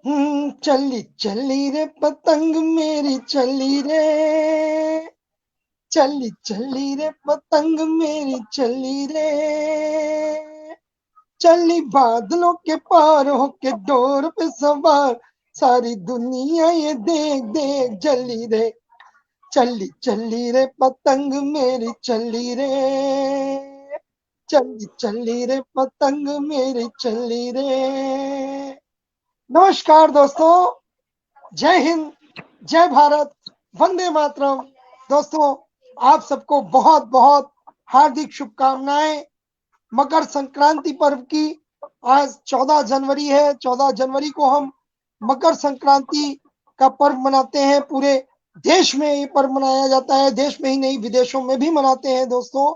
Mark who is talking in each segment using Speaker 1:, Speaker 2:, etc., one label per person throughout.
Speaker 1: चली चली रे पतंग मेरी चली रे, चली चली रे पतंग मेरी चली रे, चली बादलों के पार होके डोर पे सवार, सारी दुनिया ये देख देख जली रे, चली चली रे पतंग मेरी चली रे, चली चली रे पतंग मेरी चली रे। नमस्कार दोस्तों, जय हिंद, जय भारत, वंदे मातरम। दोस्तों, आप सबको बहुत बहुत हार्दिक शुभकामनाएं मकर संक्रांति पर्व की। आज 14 जनवरी है। 14 जनवरी को हम मकर संक्रांति का पर्व मनाते हैं। पूरे देश में ये पर्व मनाया जाता है, देश में ही नहीं विदेशों में भी मनाते हैं दोस्तों।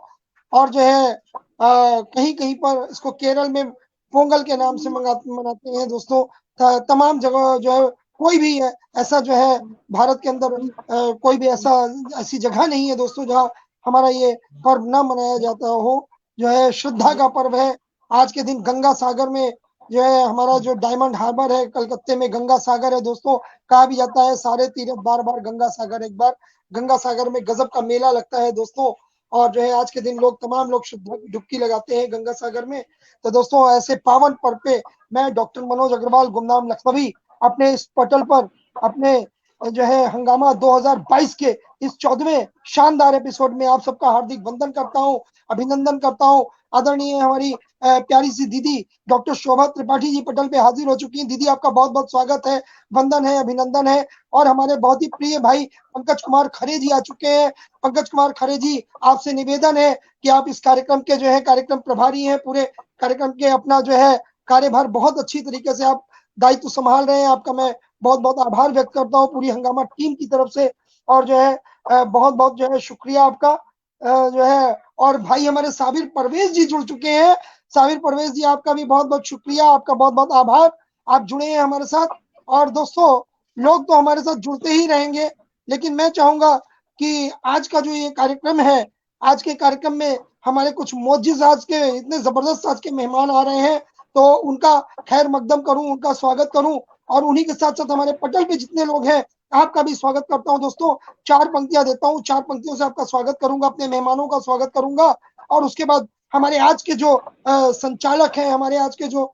Speaker 1: और जो है कहीं कहीं पर इसको केरल में पोंगल के नाम से मनाते हैं दोस्तों। तमाम जगह जो है कोई भी ऐसा जो है भारत के अंदर कोई भी ऐसी जगह नहीं है दोस्तों जहां हमारा ये पर्व ना मनाया जाता हो। जो है श्रद्धा का पर्व है। आज के दिन गंगा सागर में जो है हमारा जो डायमंड हार्बर है कलकत्ते में गंगा सागर है दोस्तों। कहा भी जाता है सारे तीर्थ बार बार गंगा सागर एक बार। गंगा सागर में गजब का मेला लगता है दोस्तों। और जो है आज के दिन तमाम लोग श्रद्धा की डुबकी लगाते हैं गंगा सागर में। तो दोस्तों, ऐसे पावन पर्व पे मैं डॉक्टर मनोज अग्रवाल गुमनाम लखनवी अपने इस पटल पर अपने जो है हंगामा 2022 के इस 14वें शानदार एपिसोड में आप सबका हार्दिक वंदन करता हूं, अभिनंदन करता हूं। आदरणीय हमारी प्यारी सी दीदी डॉक्टर शोभा त्रिपाठी जी पटल पे हाजिर हो चुकी हैं। दीदी, आपका बहुत बहुत स्वागत है, वंदन है, अभिनंदन है। और हमारे बहुत ही प्रिय भाई पंकज कुमार खरे जी आ चुके हैं। पंकज कुमार खरे जी, आपसे निवेदन है कि आप इस कार्यक्रम के जो है कार्यक्रम प्रभारी हैं, पूरे कार्यक्रम के अपना जो है कार्यभार बहुत अच्छी तरीके से आप दायित्व संभाल रहे हैं। आपका मैं बहुत बहुत आभार व्यक्त करता हूँ पूरी हंगामा टीम की तरफ से। और जो है बहुत बहुत जो है शुक्रिया आपका जो है। और भाई हमारे साबिर परवेज जी जुड़ चुके हैं। साबिर परवेज जी, आपका भी बहुत बहुत शुक्रिया, आपका बहुत बहुत आभार, आप जुड़े हैं हमारे साथ। और दोस्तों, लोग तो हमारे साथ जुड़ते ही रहेंगे, लेकिन मैं चाहूंगा कि आज का जो ये कार्यक्रम है, आज के कार्यक्रम में हमारे कुछ मोजिज आज के इतने जबरदस्त आज के मेहमान आ रहे हैं, तो उनका खैर मकदम करूं, उनका स्वागत करूं। और उन्हीं के साथ साथ हमारे पटल पे जितने लोग हैं, आपका भी स्वागत करता हूं दोस्तों। 4 पंक्तियां देता हूं, 4 पंक्तियों से आपका स्वागत करूंगा, अपने मेहमानों का स्वागत करूंगा। और उसके बाद हमारे आज के जो संचालक हैं, हमारे आज के जो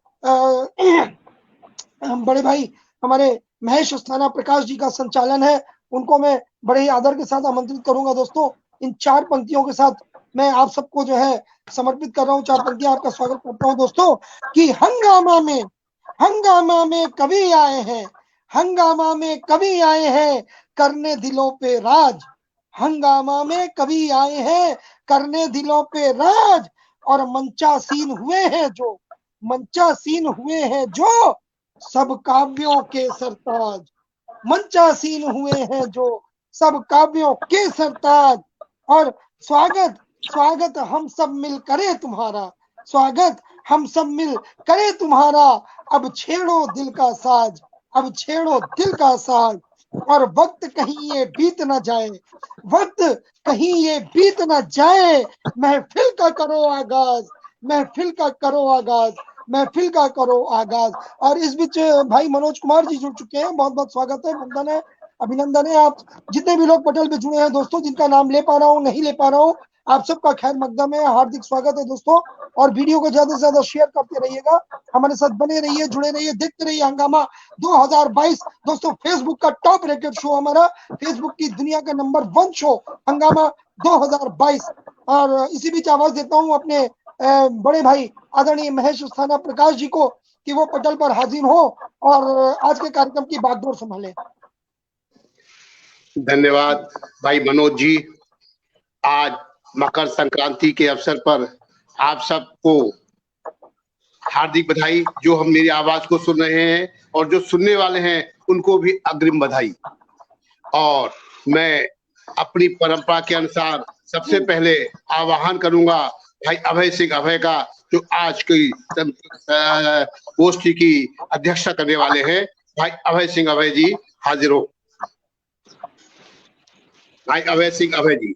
Speaker 1: बड़े भाई हमारे महेश अस्थाना प्रकाश जी का संचालन है, उनको मैं बड़े ही आदर के साथ आमंत्रित करूंगा दोस्तों। इन 4 पंक्तियों के साथ मैं आप सबको जो है समर्पित कर रहा हूं। 4 पंक्तियां आपका स्वागत करता हूं दोस्तों। कि हंगामा में कवि आए हैं, हंगामा में कवि आए हैं करने दिलों पे राज, हंगामा में कवि आए हैं करने दिलों पे राज। और मंचासीन हुए हैं जो सब काव्यों के सरताज, मंचासीन हुए हैं जो सब काव्यों के सरताज। और स्वागत स्वागत हम सब मिल करे तुम्हारा, स्वागत हम सब मिल करे तुम्हारा। अब छेड़ो दिल का साज, अब छेड़ो दिल का साज। और वक्त कहीं ये बीत ना जाए, वक्त कहीं ये बीत ना जाए, महफिल का करो आगाज, महफिल का करो आगाज, महफिल का करो आगाज। और इस बीच भाई मनोज कुमार जी जुड़ चुके हैं, बहुत बहुत स्वागत है, वंदन है, अभिनंदन है। आप जितने भी लोग पटल पे जुड़े हैं दोस्तों, जिनका नाम ले पा रहा हूँ नहीं ले पा रहा हूँ, आप सबका खैर मकदम है, हार्दिक स्वागत है दोस्तों। और वीडियो को ज्यादा से ज्यादा शेयर करते रहिएगा, हमारे साथ बने रहिए, जुड़े रहिए, देखते रहिए हंगामा 2022। दोस्तों, फेसबुक का टॉप रेटेड शो हमारा, फेसबुक की दुनिया का नंबर 1 शो हंगामा 2022। और इसी बीच आवाज देता हूँ अपने बड़े भाई आदरणीय महेश अस्थाना प्रकाश जी को कि वो पटल पर हाजिर हो और आज के कार्यक्रम की बागडोर संभाले।
Speaker 2: धन्यवाद भाई मनोज जी। आज मकर संक्रांति के अवसर पर आप सबको हार्दिक बधाई। जो हम मेरी आवाज को सुन रहे हैं और जो सुनने वाले हैं उनको भी अग्रिम बधाई। और मैं अपनी परंपरा के अनुसार सबसे पहले आह्वान करूंगा भाई अभय सिंह अभय का, जो आज की गोष्ठी की अध्यक्षता करने वाले हैं। भाई अभय सिंह अभय जी हाजिर हो। भाई अभय सिंह अभय जी।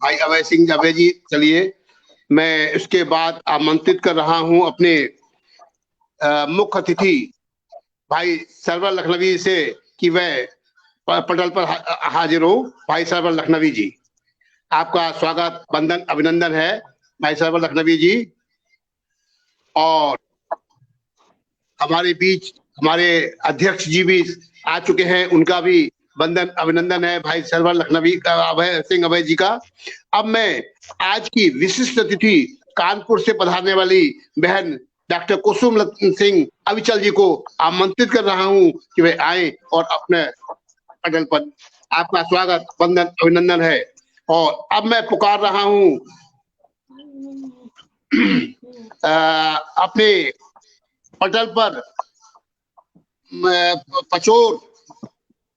Speaker 2: भाई अभय सिंह अभय जी, चलिए मैं इसके बाद आमंत्रित कर रहा हूं अपने मुख्य अतिथि भाई सरवर लखनवी से कि वह पटल पर हाजिर हो। भाई सरवर लखनवी जी, आपका स्वागत, वंदन, अभिनंदन है भाई सरवर लखनवी जी। और हमारे बीच हमारे अध्यक्ष जी भी आ चुके हैं, उनका भी वंदन, अभिनंदन है भाई सरवर लखनवी का, अभय सिंह अभय जी का। अब मैं आज की विशिष्ट अतिथि कानपुर से पधारने वाली बहन डॉक्टर कुसुम सिंह अविचल जी को आमंत्रित कर रहा हूं कि वे आए और अपने पटल पर। आपका स्वागत, वंदन, अभिनंदन है। और अब मैं पुकार रहा हूं अपने पटल पर पचोर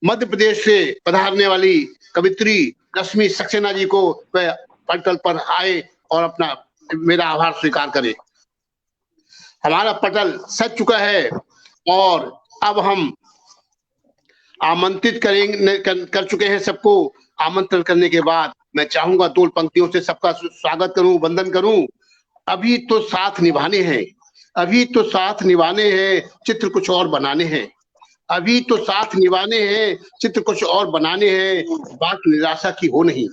Speaker 2: मध्य प्रदेश से पधारने वाली कवित्री रश्मि सक्सेना जी को वह पटल पर आए और अपना मेरा आभार स्वीकार करें। हमारा पटल सज चुका है और अब हम आमंत्रित करेंगे, कर चुके हैं सबको। आमंत्रण करने के बाद मैं चाहूंगा दो पंक्तियों से सबका स्वागत करूं, वंदन करूं। अभी तो साथ निभाने हैं, अभी तो साथ निभाने हैं, चित्र कुछ और बनाने हैं। अभी तो साथ निभाने हैं, चित्र कुछ और बनाने हैं। बात निराशा की हो नहीं,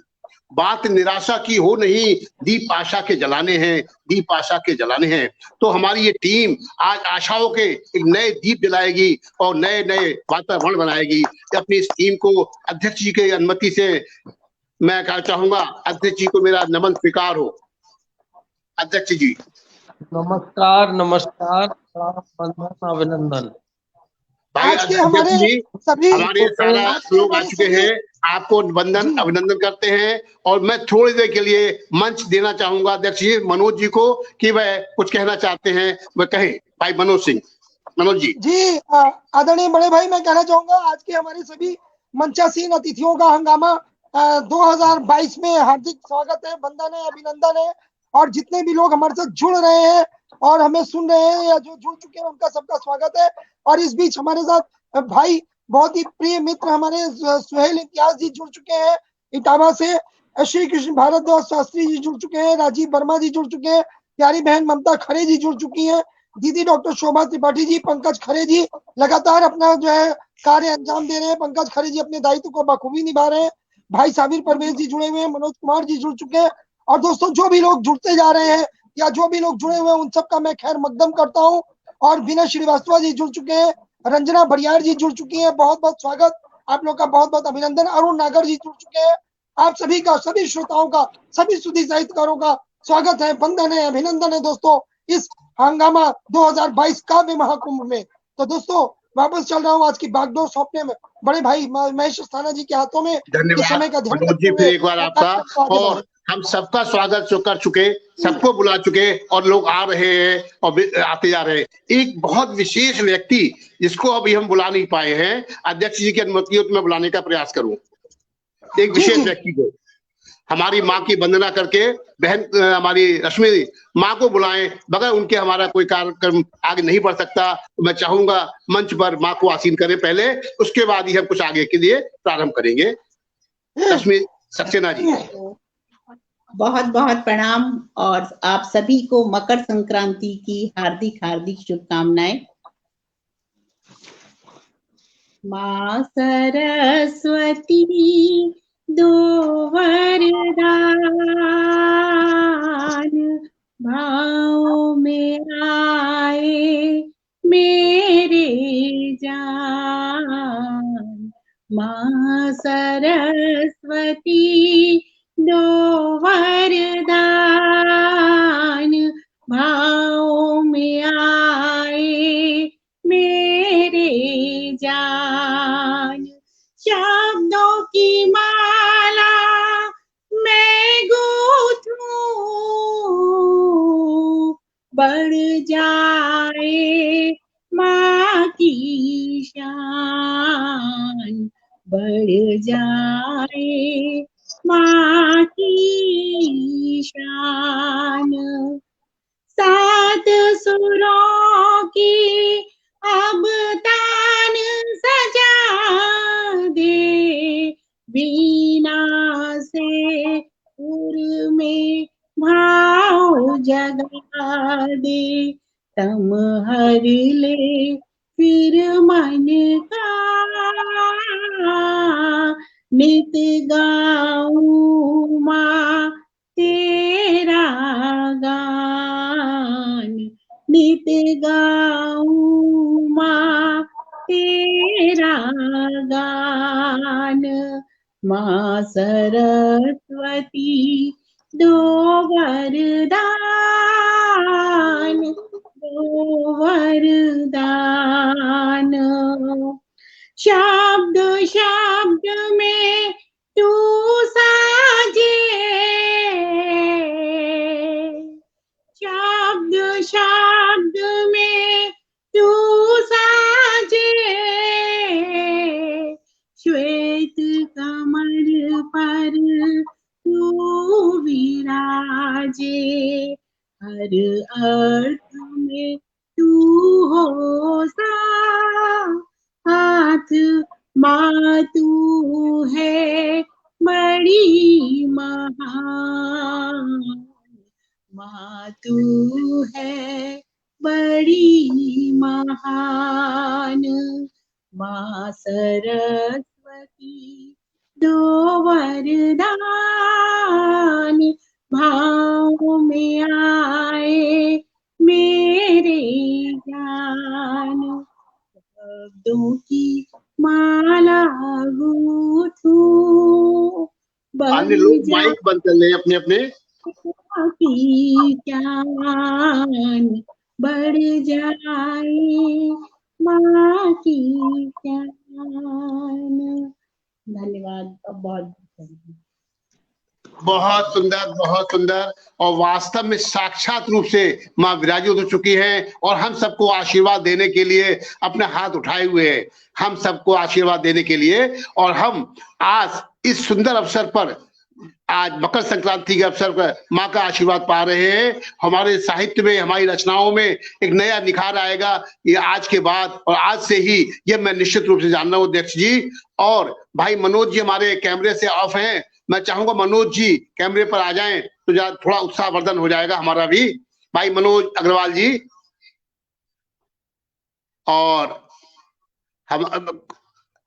Speaker 2: बात निराशा की हो नहीं, दीप आशा के जलाने हैं, दीप आशा के जलाने हैं। तो हमारी ये टीम आज आशाओं के एक नए दीप जलाएगी और नए नए वातावरण बनाएगी। अपनी इस टीम को अध्यक्ष जी की अनुमति से मैं कहना चाहूंगा, अध्यक्ष जी को मेरा नमन स्वीकार हो। अध्यक्ष जी
Speaker 3: नमस्कार, नमस्कार, वंदन, अभिनंदन।
Speaker 2: भाई
Speaker 1: आज के
Speaker 2: अध्यक्ष जी,
Speaker 1: सभी
Speaker 2: हमारे सारा लोग आ चुके हैं, आपको वंदन, अभिनंदन करते हैं। और मैं थोड़ी देर के लिए मंच देना चाहूंगा अध्यक्ष जी मनोज जी को कि वह कुछ कहना चाहते हैं, वह कहें। भाई मनोज सिंह, मनोज जी।
Speaker 1: जी आदरणीय बड़े भाई, मैं कहना चाहूंगा आज के हमारे सभी मंचासीन अतिथियों का हंगामा 2022 में हार्दिक स्वागत है, वंदन है, अभिनंदन है। और जितने भी लोग हमारे साथ जुड़ रहे हैं और हमें सुन रहे हैं या जो जुड़ चुके हैं, उनका सबका स्वागत है। और इस बीच हमारे साथ भाई बहुत ही प्रिय मित्र हमारे सुहेल इम्तियाज जी जुड़ चुके हैं इटावा से, श्री कृष्ण भारद्वाज शास्त्री जी जुड़ चुके हैं, राजीव वर्मा जी जुड़ चुके हैं, प्यारी बहन ममता खरे जी जुड़ चुकी हैं, दीदी डॉक्टर शोभा त्रिपाठी जी, पंकज खरे जी लगातार अपना जो है कार्य अंजाम दे रहे हैं। पंकज खरे जी अपने दायित्व को बखूबी निभा रहे हैं। भाई साबिर परवेज जी जुड़े हुए हैं, मनोज कुमार जी जुड़ चुके हैं। और दोस्तों जो भी लोग जुड़ते जा रहे हैं या जो भी लोग जुड़े हुए हैं, उन सबका मैं खैर मकदम करता हूँ। और विनय श्रीवास्तव जी जुड़ चुके हैं, रंजना बरियार जी जुड़ चुकी हैं, बहुत बहुत स्वागत, आप लोग का बहुत बहुत अभिनंदन। अरुण नागर जी जुड़ चुके हैं। आप सभी का, सभी श्रोताओं का, सभी सुधी साहित्यकारों का स्वागत है, वंदन है, अभिनंदन है दोस्तों इस हंगामा 2022 काव्य महाकुंभ में। तो दोस्तों वापस चल रहा हूँ आज की बागडोर सौंपने में बड़े भाई महेश अस्थाना जी के हाथों में।
Speaker 2: धन्यवाद मनोज जी, फिर एक बार आपका। और हम सबका स्वागत जो कर चुके, सबको बुला चुके और लोग आ रहे हैं और आते जा रहे हैं। एक बहुत विशेष व्यक्ति जिसको अभी हम बुला नहीं पाए हैं, अध्यक्ष जी की अनुमति हो तो मैं बुलाने का प्रयास करूं। एक विशेष व्यक्ति को, हमारी माँ की वंदना करके बहन हमारी रश्मि माँ को बुलाएं, बगैर उनके हमारा कोई कार्यक्रम आगे नहीं बढ़ सकता। तो मैं चाहूंगा मंच पर माँ को आसीन करें पहले, उसके बाद ही हम कुछ आगे के लिए प्रारंभ करेंगे। रश्मि सक्सेना जी।
Speaker 4: बहुत बहुत प्रणाम और आप सभी को मकर संक्रांति की हार्दिक हार्दिक शुभकामनाएं। माँ सरस्वती दो वरदान, भाव में आए मेरे जान। माँ सरस्वती दो वरदान, भाव में आए मेरे जान। शब्दों की माला मैं गूंथूं, बढ़ जाए माँ की शान, बढ़ जाए माँ की शान। सात सुरों की अब तान सजा दे, वीणा से सुर में भाव जगा दे, तम हर ले फिर मन का, नित गाऊं माँ तेरा गान, नित गाऊं माँ तेरा गान। माँ सरस्वती दो वरदान, दो वरदान। शब्द शब्द में तू साजे, शब्द शब्द में तू साजे, श्वेत कमल पर तू विराजे, हर अर्थ में तू हो साथ, माँ तू है बड़ी महान, माँ तू है बड़ी महान। माँ सरस्वती दो वरदान, भाव में आए मेरे ज्ञान, शब्दों की माला गूथूं,
Speaker 2: अन्य लोग माइक बंद कर ले अपने अपने।
Speaker 4: की ज्ञान बढ़ जाए, माँ की ज्ञान। धन्यवाद। बहुत
Speaker 2: बहुत सुंदर, बहुत सुंदर। और वास्तव में साक्षात रूप से माँ विराजित हो चुकी हैं और हम सबको आशीर्वाद देने के लिए अपने हाथ उठाए हुए हैं, हम सबको आशीर्वाद देने के लिए। और हम आज इस सुंदर अवसर पर, आज मकर संक्रांति के अवसर पर माँ का आशीर्वाद पा रहे हैं। हमारे साहित्य में, हमारी रचनाओं में एक नया निखार आएगा ये आज के बाद, और आज से ही ये मैं निश्चित रूप से जान रहा हूँ अध्यक्ष जी। और भाई मनोज जी हमारे कैमरे से ऑफ हैं, मैं चाहूंगा मनोज जी कैमरे पर आ जाएं तो थोड़ा उत्साहवर्धन हो जाएगा हमारा भी। भाई मनोज अग्रवाल जी, और हम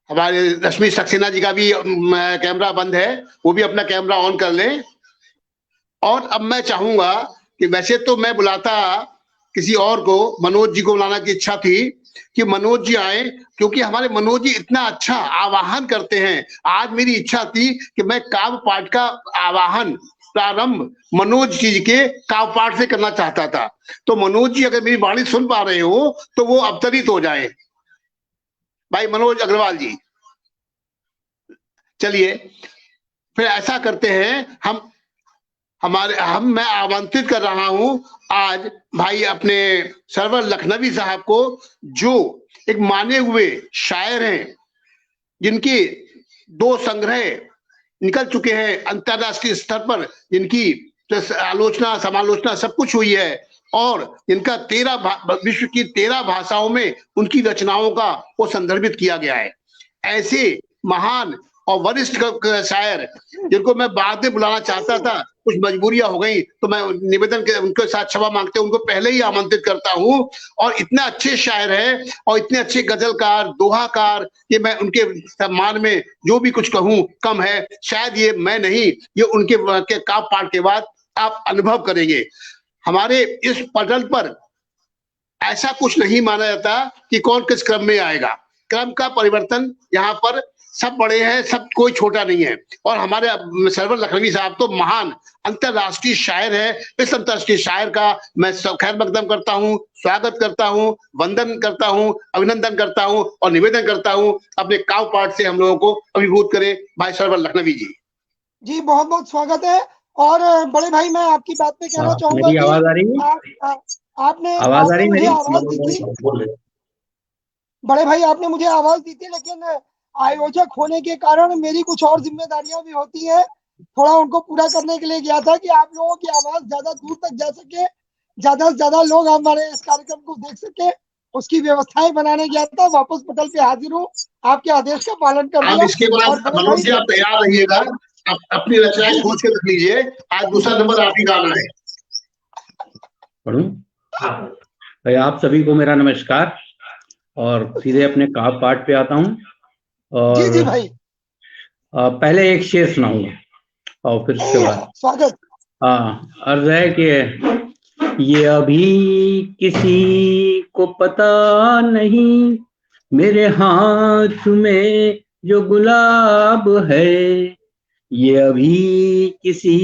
Speaker 2: हमारे रश्मि सक्सेना जी का भी कैमरा बंद है, वो भी अपना कैमरा ऑन कर लें। और अब मैं चाहूंगा कि वैसे तो मैं बुलाता किसी और को, मनोज जी को बुलाना की इच्छा थी कि मनोज जी आए, क्योंकि हमारे मनोज जी इतना अच्छा आवाहन करते हैं। आज मेरी इच्छा थी कि मैं काव्य पाठ का आवाहन प्रारंभ मनोज जी के काव्य पाठ से करना चाहता था। तो मनोज जी अगर मेरी वाणी सुन पा रहे हो तो वो अवतरित हो जाए। भाई मनोज अग्रवाल जी, चलिए फिर ऐसा करते हैं, मैं आमंत्रित कर रहा हूं आज भाई अपने सरवर लखनवी साहब को, जो एक माने हुए शायर हैं, जिनके 2 संग्रह निकल चुके हैं अंतरराष्ट्रीय स्तर पर, जिनकी आलोचना समालोचना सब कुछ हुई है, और जिनका विश्व की 13 भाषाओं में उनकी रचनाओं का वो संदर्भित किया गया है। ऐसे महान और वरिष्ठ शायर जिनको मैं बाद में बुलाना चाहता था, कुछ मजबूरियां हो गई, तो मैं निवेदन के उनके साथ क्षमा मांगते उनको पहले ही आमंत्रित करता हूं। और इतना अच्छे शायर है और इतने अच्छे गजलकार, दोहाकार, कि मैं उनके सम्मान में जो भी कुछ कहूं कम है। शायद ये मैं नहीं, ये उनके काव्य पाठ के बाद आप अनुभव करेंगे। हमारे इस पटल पर ऐसा कुछ नहीं माना जाता कि कौन किस क्रम में आएगा। क्रम का परिवर्तन यहाँ पर, सब बड़े हैं, सब कोई छोटा नहीं है। और हमारे सरवर लखनवी साहब तो महान अंतरराष्ट्रीय शायर है। इस अंतरराष्ट्रीय शायर का मैं खैर मकदम करता हूँ, स्वागत करता हूँ, वंदन करता हूँ, अभिनंदन करता हूँ और निवेदन करता हूँ अपने काव्य पाठ से हम लोगों को अभिभूत करें। भाई सरवर लखनवी जी।
Speaker 1: जी बहुत बहुत स्वागत है। और बड़े भाई मैं आपकी बात पे कहना चाहूंगा
Speaker 3: मेरी आवाज आ रही है?
Speaker 1: आपने
Speaker 3: आवाज आ रही
Speaker 1: मुझे
Speaker 3: मेरी?
Speaker 1: आवाज दी थी बड़े भाई, आपने मुझे आवाज दी थी, लेकिन आयोजक होने के कारण मेरी कुछ और जिम्मेदारियां भी होती है। थोड़ा उनको पूरा करने के लिए गया था कि आप लोगों की आवाज ज्यादा दूर तक जा सके, ज्यादा से ज्यादा लोग हमारे इस कार्यक्रम को देख सके, उसकी व्यवस्थाएं बनाने गया था। वापस पटल पे हाजिर हूँ, आपके आदेश का पालन कर
Speaker 2: आप इसके बाद मनोज जी आप तैयार रहिएगा, आप अपनी रचनाएं सोच के रख लीजिए। आज दूसरा नंबर आप ही गाना है।
Speaker 5: पढ़ूं? भाई आप सभी को मेरा नमस्कार और सीधे अपने पाठ पे आता हूँ। और
Speaker 1: जी जी भाई,
Speaker 5: पहले एक शेर सुनाऊंगा और फिर उसके बाद
Speaker 1: स्वागत।
Speaker 5: अर्ज है कि ये अभी किसी को पता नहीं, मेरे हाथ में जो गुलाब है, ये अभी किसी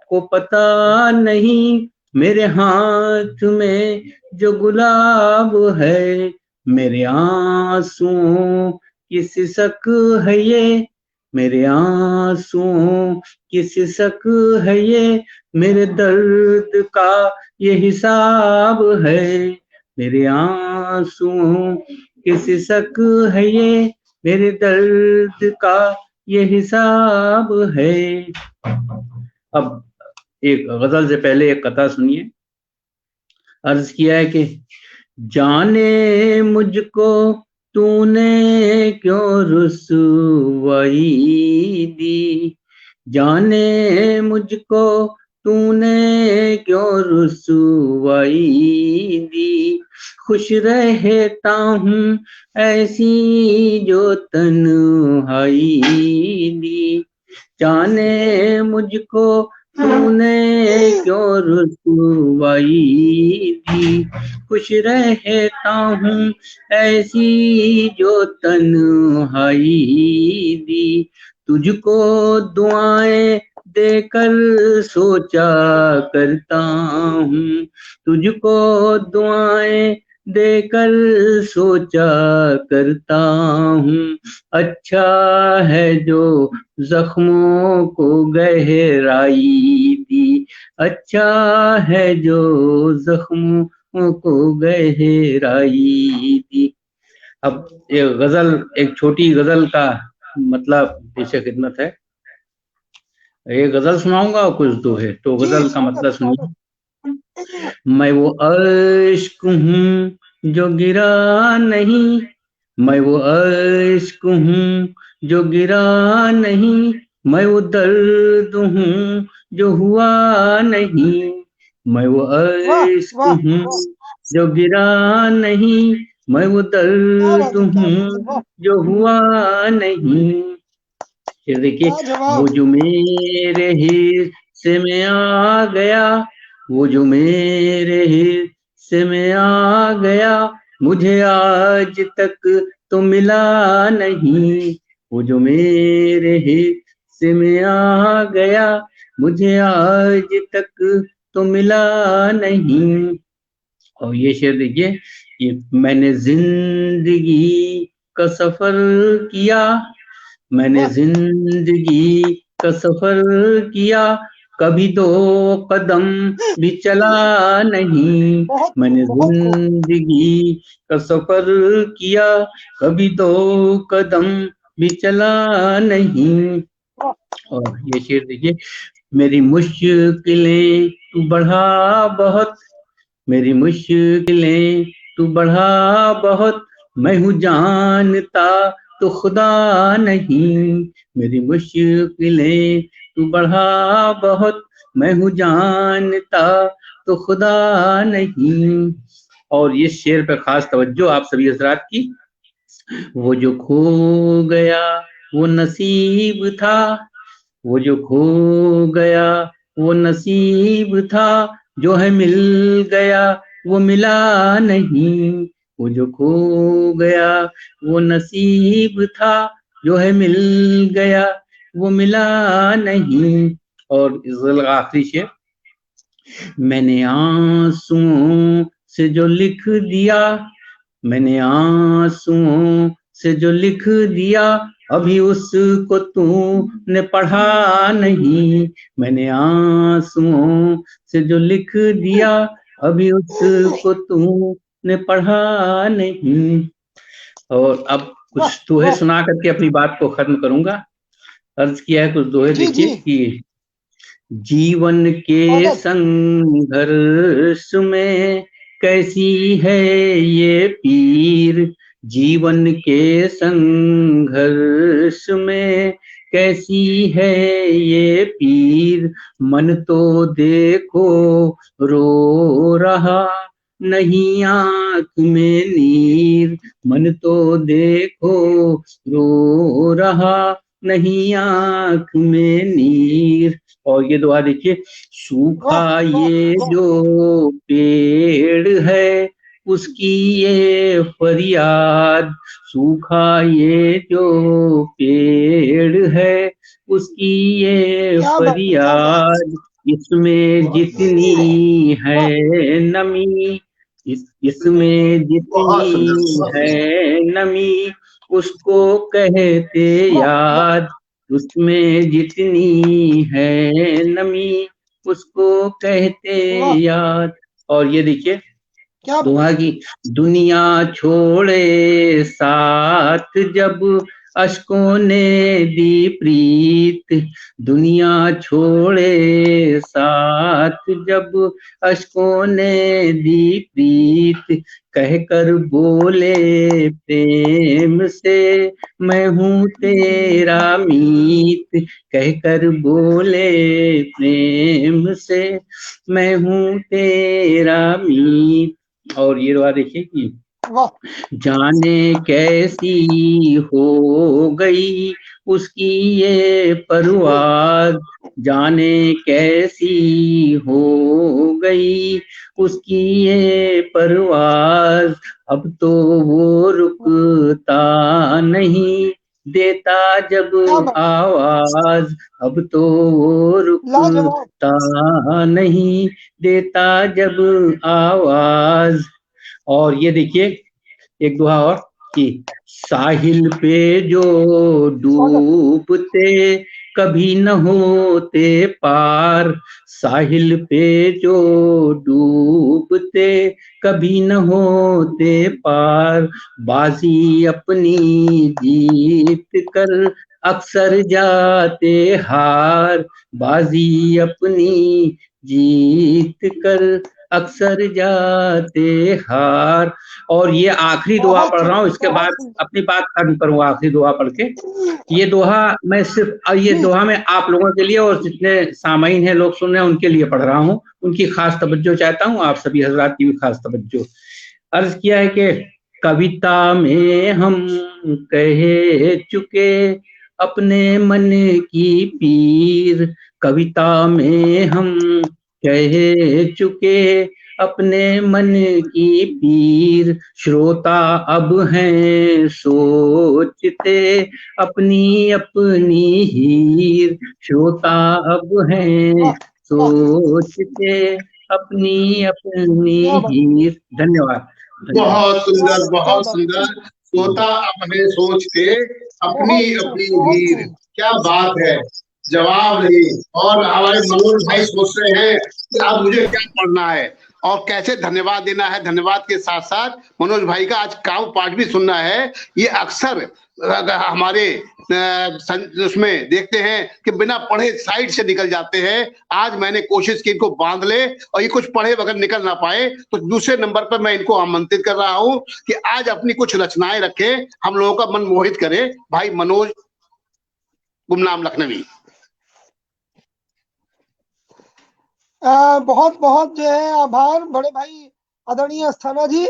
Speaker 5: को पता नहीं, मेरे हाथ में जो गुलाब है, मेरे आंसुओं की सिसक है ये, मेरे आंसुओं की सिसक है ये, मेरे दर्द का ये हिसाब है, मेरे आंसुओं की सिसक है ये, मेरे दर्द का ये हिसाब है। अब एक गजल से पहले एक कथा सुनिए। अर्ज किया है कि जाने मुझको तूने क्यों रुसवाई दी, जाने मुझको तूने क्यों रुसवाई दी, खुश रहता हूँ ऐसी जो तन्हाई दी, जाने मुझको तूने क्यों रुसवाई दी, खुश रहता हूँ ऐसी जो तन्हाई दी, तुझको दुआएं देकर सोचा करता हूँ, तुझको दुआएं देकर सोचा करता हूँ, अच्छा है जो जख्मों को गहराई दी, अच्छा है जो जख्मों को गहराई दी। अब एक गजल, एक छोटी गजल का मतलब पेशे खिदमत है। एक गजल सुनाऊंगा और कुछ दोहे, तो गजल का मतलब सुनिए। मैं वो अश्क हूँ जो गिरा नहीं, मैं वो अश्क हूँ जो गिरा नहीं, मैं वो दर्द हूँ जो हुआ नहीं, मैं वो अश्क हूँ जो गिरा नहीं, मैं वो दर्द हूँ जो हुआ नहीं। फिर देखिए, वो जो मेरे हिस्से में आ गया, वो जो मेरे हिस्से में आ गया, मुझे आज तक तो मिला नहीं, वो जो मेरे हिस्से में आ गया, मुझे आज तक तो मिला नहीं। और ये शेर देखिए, ये मैंने जिंदगी का सफर किया, मैंने जिंदगी का सफर किया, कभी दो कदम भी चला नहीं, मैंने जिंदगी का सफर किया, कभी दो कदम भी चला नहीं। और ये शेर देखिए, मेरी मुश्किलें तू बढ़ा बहुत, मेरी मुश्किलें तू बढ़ा बहुत, मैं हूँ जानता तो खुदा नहीं, मेरी मुश्किलें तू बढ़ा बहुत, मैं हूँ जानता तो खुदा नहीं। और ये शेर पे खास तवज्जो आप सभी हजरात की। वो जो खो गया वो नसीब था, वो जो खो गया वो नसीब था, जो है मिल गया वो मिला नहीं, वो जो खो गया वो नसीब था, जो है मिल गया वो मिला नहीं। और इस आखिरी शेर, मैंने आंसुओं से जो लिख दिया, मैंने आंसुओं से जो लिख दिया, अभी उसको तूने पढ़ा नहीं, मैंने आंसुओं से जो लिख दिया, अभी उसको तूने पढ़ा नहीं। और अब कुछ दोहे सुना करके अपनी बात को खत्म करूंगा। अर्ज किया है कुछ दोहे, देखिए कि जीवन के संघर्ष में कैसी है ये पीर, जीवन के संघर्ष में कैसी है ये पीर, मन तो देखो रो रहा नहीं आंख में नीर, मन तो देखो रो रहा नहीं आंख में नीर। और ये दुआ देखिए, सूखा ये जो पेड़ है उसकी ये फरियाद, सूखा ये जो पेड़ है उसकी ये फरियाद, इसमें जितनी है नमी, इसमें जितनी है नमी उसको कहते याद, उसमें जितनी है नमी उसको कहते याद। और ये देखिए दुआ की, दुनिया छोड़े साथ जब अश्कों ने दी प्रीत, दुनिया छोड़े साथ जब अश्कों ने दी प्रीत, कहकर बोले प्रेम से मैं हूँ तेरा मीत, कहकर बोले प्रेम से मैं हूँ तेरा मीत। और ये दुआ देखिए कि जाने कैसी हो गई उसकी ये परवाज़, जाने कैसी हो गई उसकी ये परवाज़, अब तो वो रुकता नहीं देता जब आवाज, अब तो वो रुकता नहीं देता जब आवाज। और ये देखिए एक दुआ और कि साहिल पे जो डूबते कभी न होते पार, साहिल पे जो डूबते कभी न होते पार, बाजी अपनी जीत कर अक्सर जाते हार, बाजी अपनी जीत कर अक्सर जाते हार। और ये आखिरी दुआ पढ़ रहा हूँ, इसके बाद अपनी बात खत्म करूंगा आखिरी दुआ पढ़ के। ये दोहा मैं सिर्फ ये दोहा मैं आप लोगों के लिए और जितने सामाइन हैं लोग सुन रहे हैं उनके लिए पढ़ रहा हूँ, उनकी खास तवज्जो चाहता हूँ, आप सभी हजरात की भी खास तवज्जो। अर्ज किया है कि कविता में हम कह चुके अपने मन की पीर, कविता में हम कह चुके अपने मन की पीर, श्रोता अब हैं सोचते अपनी अपनी हीर, श्रोता अब हैं सोचते अपनी अपनी हीर। धन्यवाद।
Speaker 2: बहुत सुंदर, बहुत सुंदर। श्रोता अपने सोच के अपनी अपनी हीर, क्या बात है, जवाब नहीं। और हमारे मनोज भाई सोच रहे हैं कि अब मुझे क्या पढ़ना है और कैसे धन्यवाद देना है। धन्यवाद के साथ साथ मनोज भाई का आज काव्य पाठ भी सुनना है। ये अक्सर हमारे उसमें देखते हैं कि बिना पढ़े साइड से निकल जाते हैं। आज मैंने कोशिश की इनको बांध ले और ये कुछ पढ़े बगैर निकल ना पाए, तो दूसरे नंबर पर मैं इनको आमंत्रित कर रहा हूं कि आज अपनी कुछ रचनाएं रखें, हम लोगों का मन मोहित करें। भाई मनोज गुमनाम लखनवी।
Speaker 1: बहुत बहुत जो है आभार बड़े भाई आदरणीय अस्थाना जी।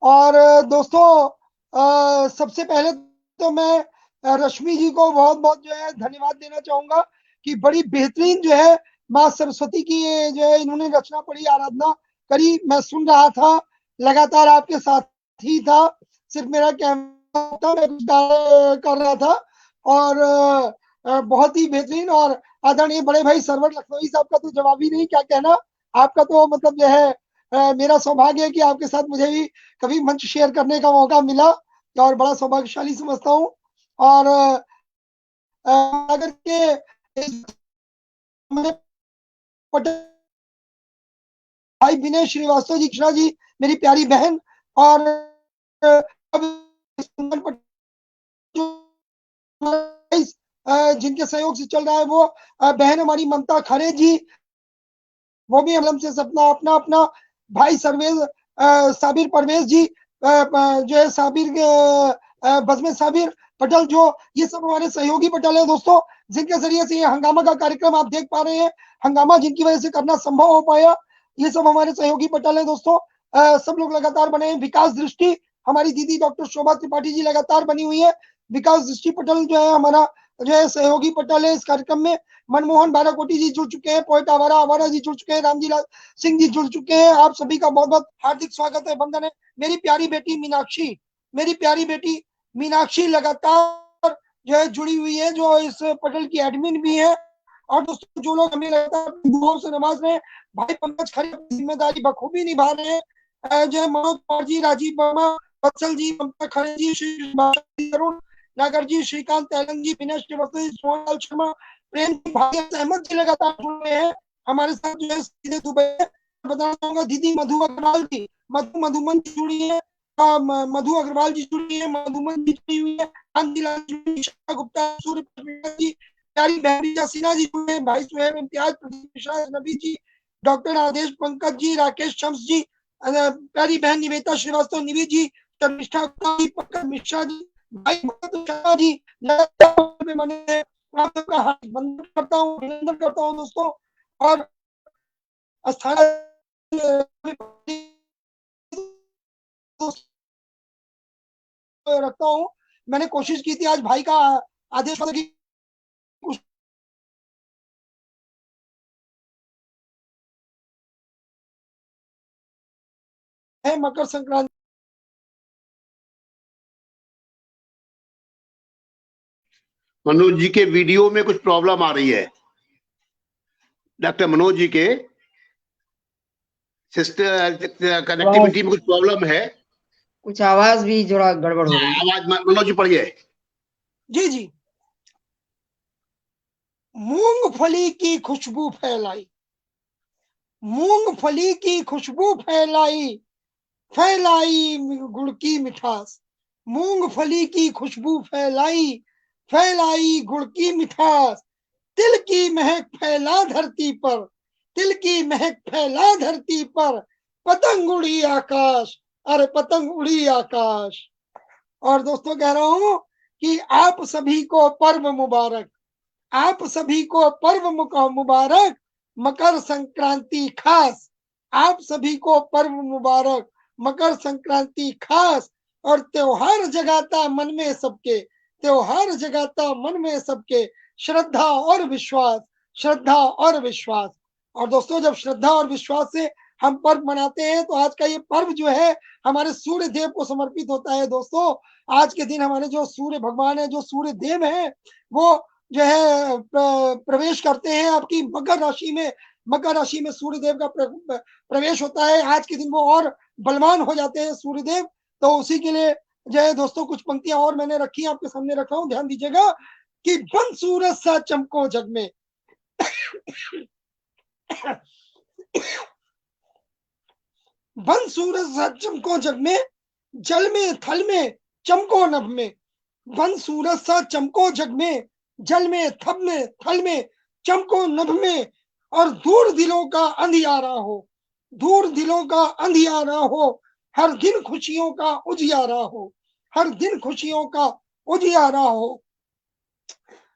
Speaker 1: और दोस्तों सबसे पहले तो मैं रश्मि जी को बहुत बहुत जो है धन्यवाद देना चाहूंगा कि बड़ी बेहतरीन जो है माँ सरस्वती की जो है इन्होंने रचना पढ़ी, आराधना करी। मैं सुन रहा था, लगातार आपके साथ ही था, सिर्फ मेरा कैमरा था, मैं कुछ कर रहा था। और बहुत ही बेहतरीन। और आदरणीय बड़े भाई सरवर लखनवी साहब का तो जवाब ही नहीं, क्या कहना। आपका तो मतलब जो है मेरा सौभाग्य है कि आपके साथ मुझे भी कभी मंच शेयर करने का मौका मिला और बड़ा सौभाग्यशाली समझता हूँ। और अगर के भाई विनय श्रीवास्तव जी, कृष्णा जी मेरी प्यारी बहन, और जिनके सहयोग से चल रहा है वो बहन हमारी ममता खरे जी, वो भी हम से सपना अपना अपना भाई सर्वेज साबिर परवेज जी जो है साबिर बज़्म साबिर पटेल, जो ये सब हमारे सहयोगी पटेल है दोस्तों, जिनके जरिए से ये हंगामा का कार्यक्रम आप देख पा रहे हैं। हंगामा जिनकी वजह से करना संभव हो पाया, ये सब हमारे सहयोगी पटेल है दोस्तों। सब लोग लगातार बने हैं। विकास दृष्टि, हमारी दीदी डॉक्टर शोभा त्रिपाठी जी लगातार बनी हुई है। विकास दृष्टि पटेल जो है हमारा जो है सहयोगी पटेल है इस कार्यक्रम में। मनमोहन बाराकोटी जी जुड़ चुके हैं, पोएट आवारा आवारा जी जुड़ चुके हैं, रामजी लाल सिंह जी जुड़ चुके हैं। आप सभी का बहुत बहुत हार्दिक स्वागत है, वंदन है। मेरी प्यारी बेटी मीनाक्षी, मेरी प्यारी बेटी मीनाक्षी लगातार जो है जुड़ी हुई है, जो इस पटेल की एडमिन भी है। और दोस्तों जो लोग हमें लगातार दुआओं से नवाज रहे हैं, भाई पंकज खरे जिम्मेदारी बखूबी निभा रहे हैं। जो है मनोज कुमार जी, राजीव वर्मा, वत्सल जी, ममता खरे जी, श्री अरुण नागर जी, श्रीकांत तैलंग जी, विनय श्रीवास्तव, सोनलाल शर्मा, प्रेम भाई अहमद जी लगातार जुड़ रहे हैं हमारे साथ जो है सीधे दुबई। बताना चाहूंगा दीदी मधु अग्रवाल जी, मधुमन जी जुड़ी है, मधु अग्रवाल जी जुड़ी है, मधुमन जी जुड़ी हुई है, कांतिलाल जी, गुप्ता, सूर्य जी, प्यारी बहन सिन्हा जी जुड़े हैं, भाई सुहेब इम्तियाज, प्रदीप मिश्रा, नबी जी, डॉक्टर आदेश पंकज जी, राकेश शम्स जी, प्यारी बहन निवेता श्रीवास्तव, निवि जी, शर्मिष्ठा जी, पंकज मिश्रा जी, भाई शर्मा जी बने हैं। आप सबका हार्दिक वंदन करता हूँ, अभिनंदन करता हूँ दोस्तों। और स्थान रखता हूँ। मैंने कोशिश की थी आज भाई का आदेश है मकर संक्रांति।
Speaker 2: मनोज जी के वीडियो में कुछ प्रॉब्लम आ रही है। डॉक्टर मनोज जी के सिस्टर कनेक्टिविटी में कुछ प्रॉब्लम है,
Speaker 6: कुछ आवाज भी थोड़ा गड़बड़ हो रही है।
Speaker 2: आवाज मनोज जी पढ़िए।
Speaker 1: जी जी। मूंगफली की खुशबू फैलाई, मूंगफली की खुशबू फैलाई, फैलाई गुड़ की मिठास, मूंगफली की खुशबू फैलाई, फैलाई गुड़ की मिठास, तिल की महक फैला धरती पर, तिल की महक फैला धरती पर, पतंग उड़ी आकाश, अरे पतंग उड़ी आकाश। और दोस्तों कह रहा हूं कि आप सभी को पर्व मुबारक, आप सभी को पर्व मुबारक, मकर संक्रांति खास, आप सभी को पर्व मुबारक, मकर संक्रांति खास। और त्योहार जगाता मन में सबके, त्योहार जगाता मन में सबके, श्रद्धा और विश्वास, श्रद्धा और विश्वास। और दोस्तों जब श्रद्धा और विश्वास से हम पर्व मनाते हैं तो आज का ये पर्व जो है हमारे सूर्य देव को समर्पित होता है दोस्तों। आज के दिन हमारे जो सूर्य भगवान है, जो सूर्य देव है, वो जो है प्रवेश करते हैं आपकी मकर राशि में। मकर राशि में सूर्य देव का प्रवेश होता है। आज के दिन वो और बलवान हो जाते हैं सूर्य देव। तो उसी के लिए जो है दोस्तों कुछ पंक्तियां और मैंने रखी, आपके सामने रख रहा हूं, ध्यान दीजिएगा कि बन सूरज सा चमको जग में, बन सूरज सा चमको जग में, जल में थल में चमको नभ में, बन सूरज सा चमको जग में, जल में थब में थल में चमको नभ में। और दूर दिलों का अंधियारा हो, दूर दिलों का अंधियारा हो, हर दिन खुशियों का उजियारा हो, हर दिन खुशियों का उजियारा हो।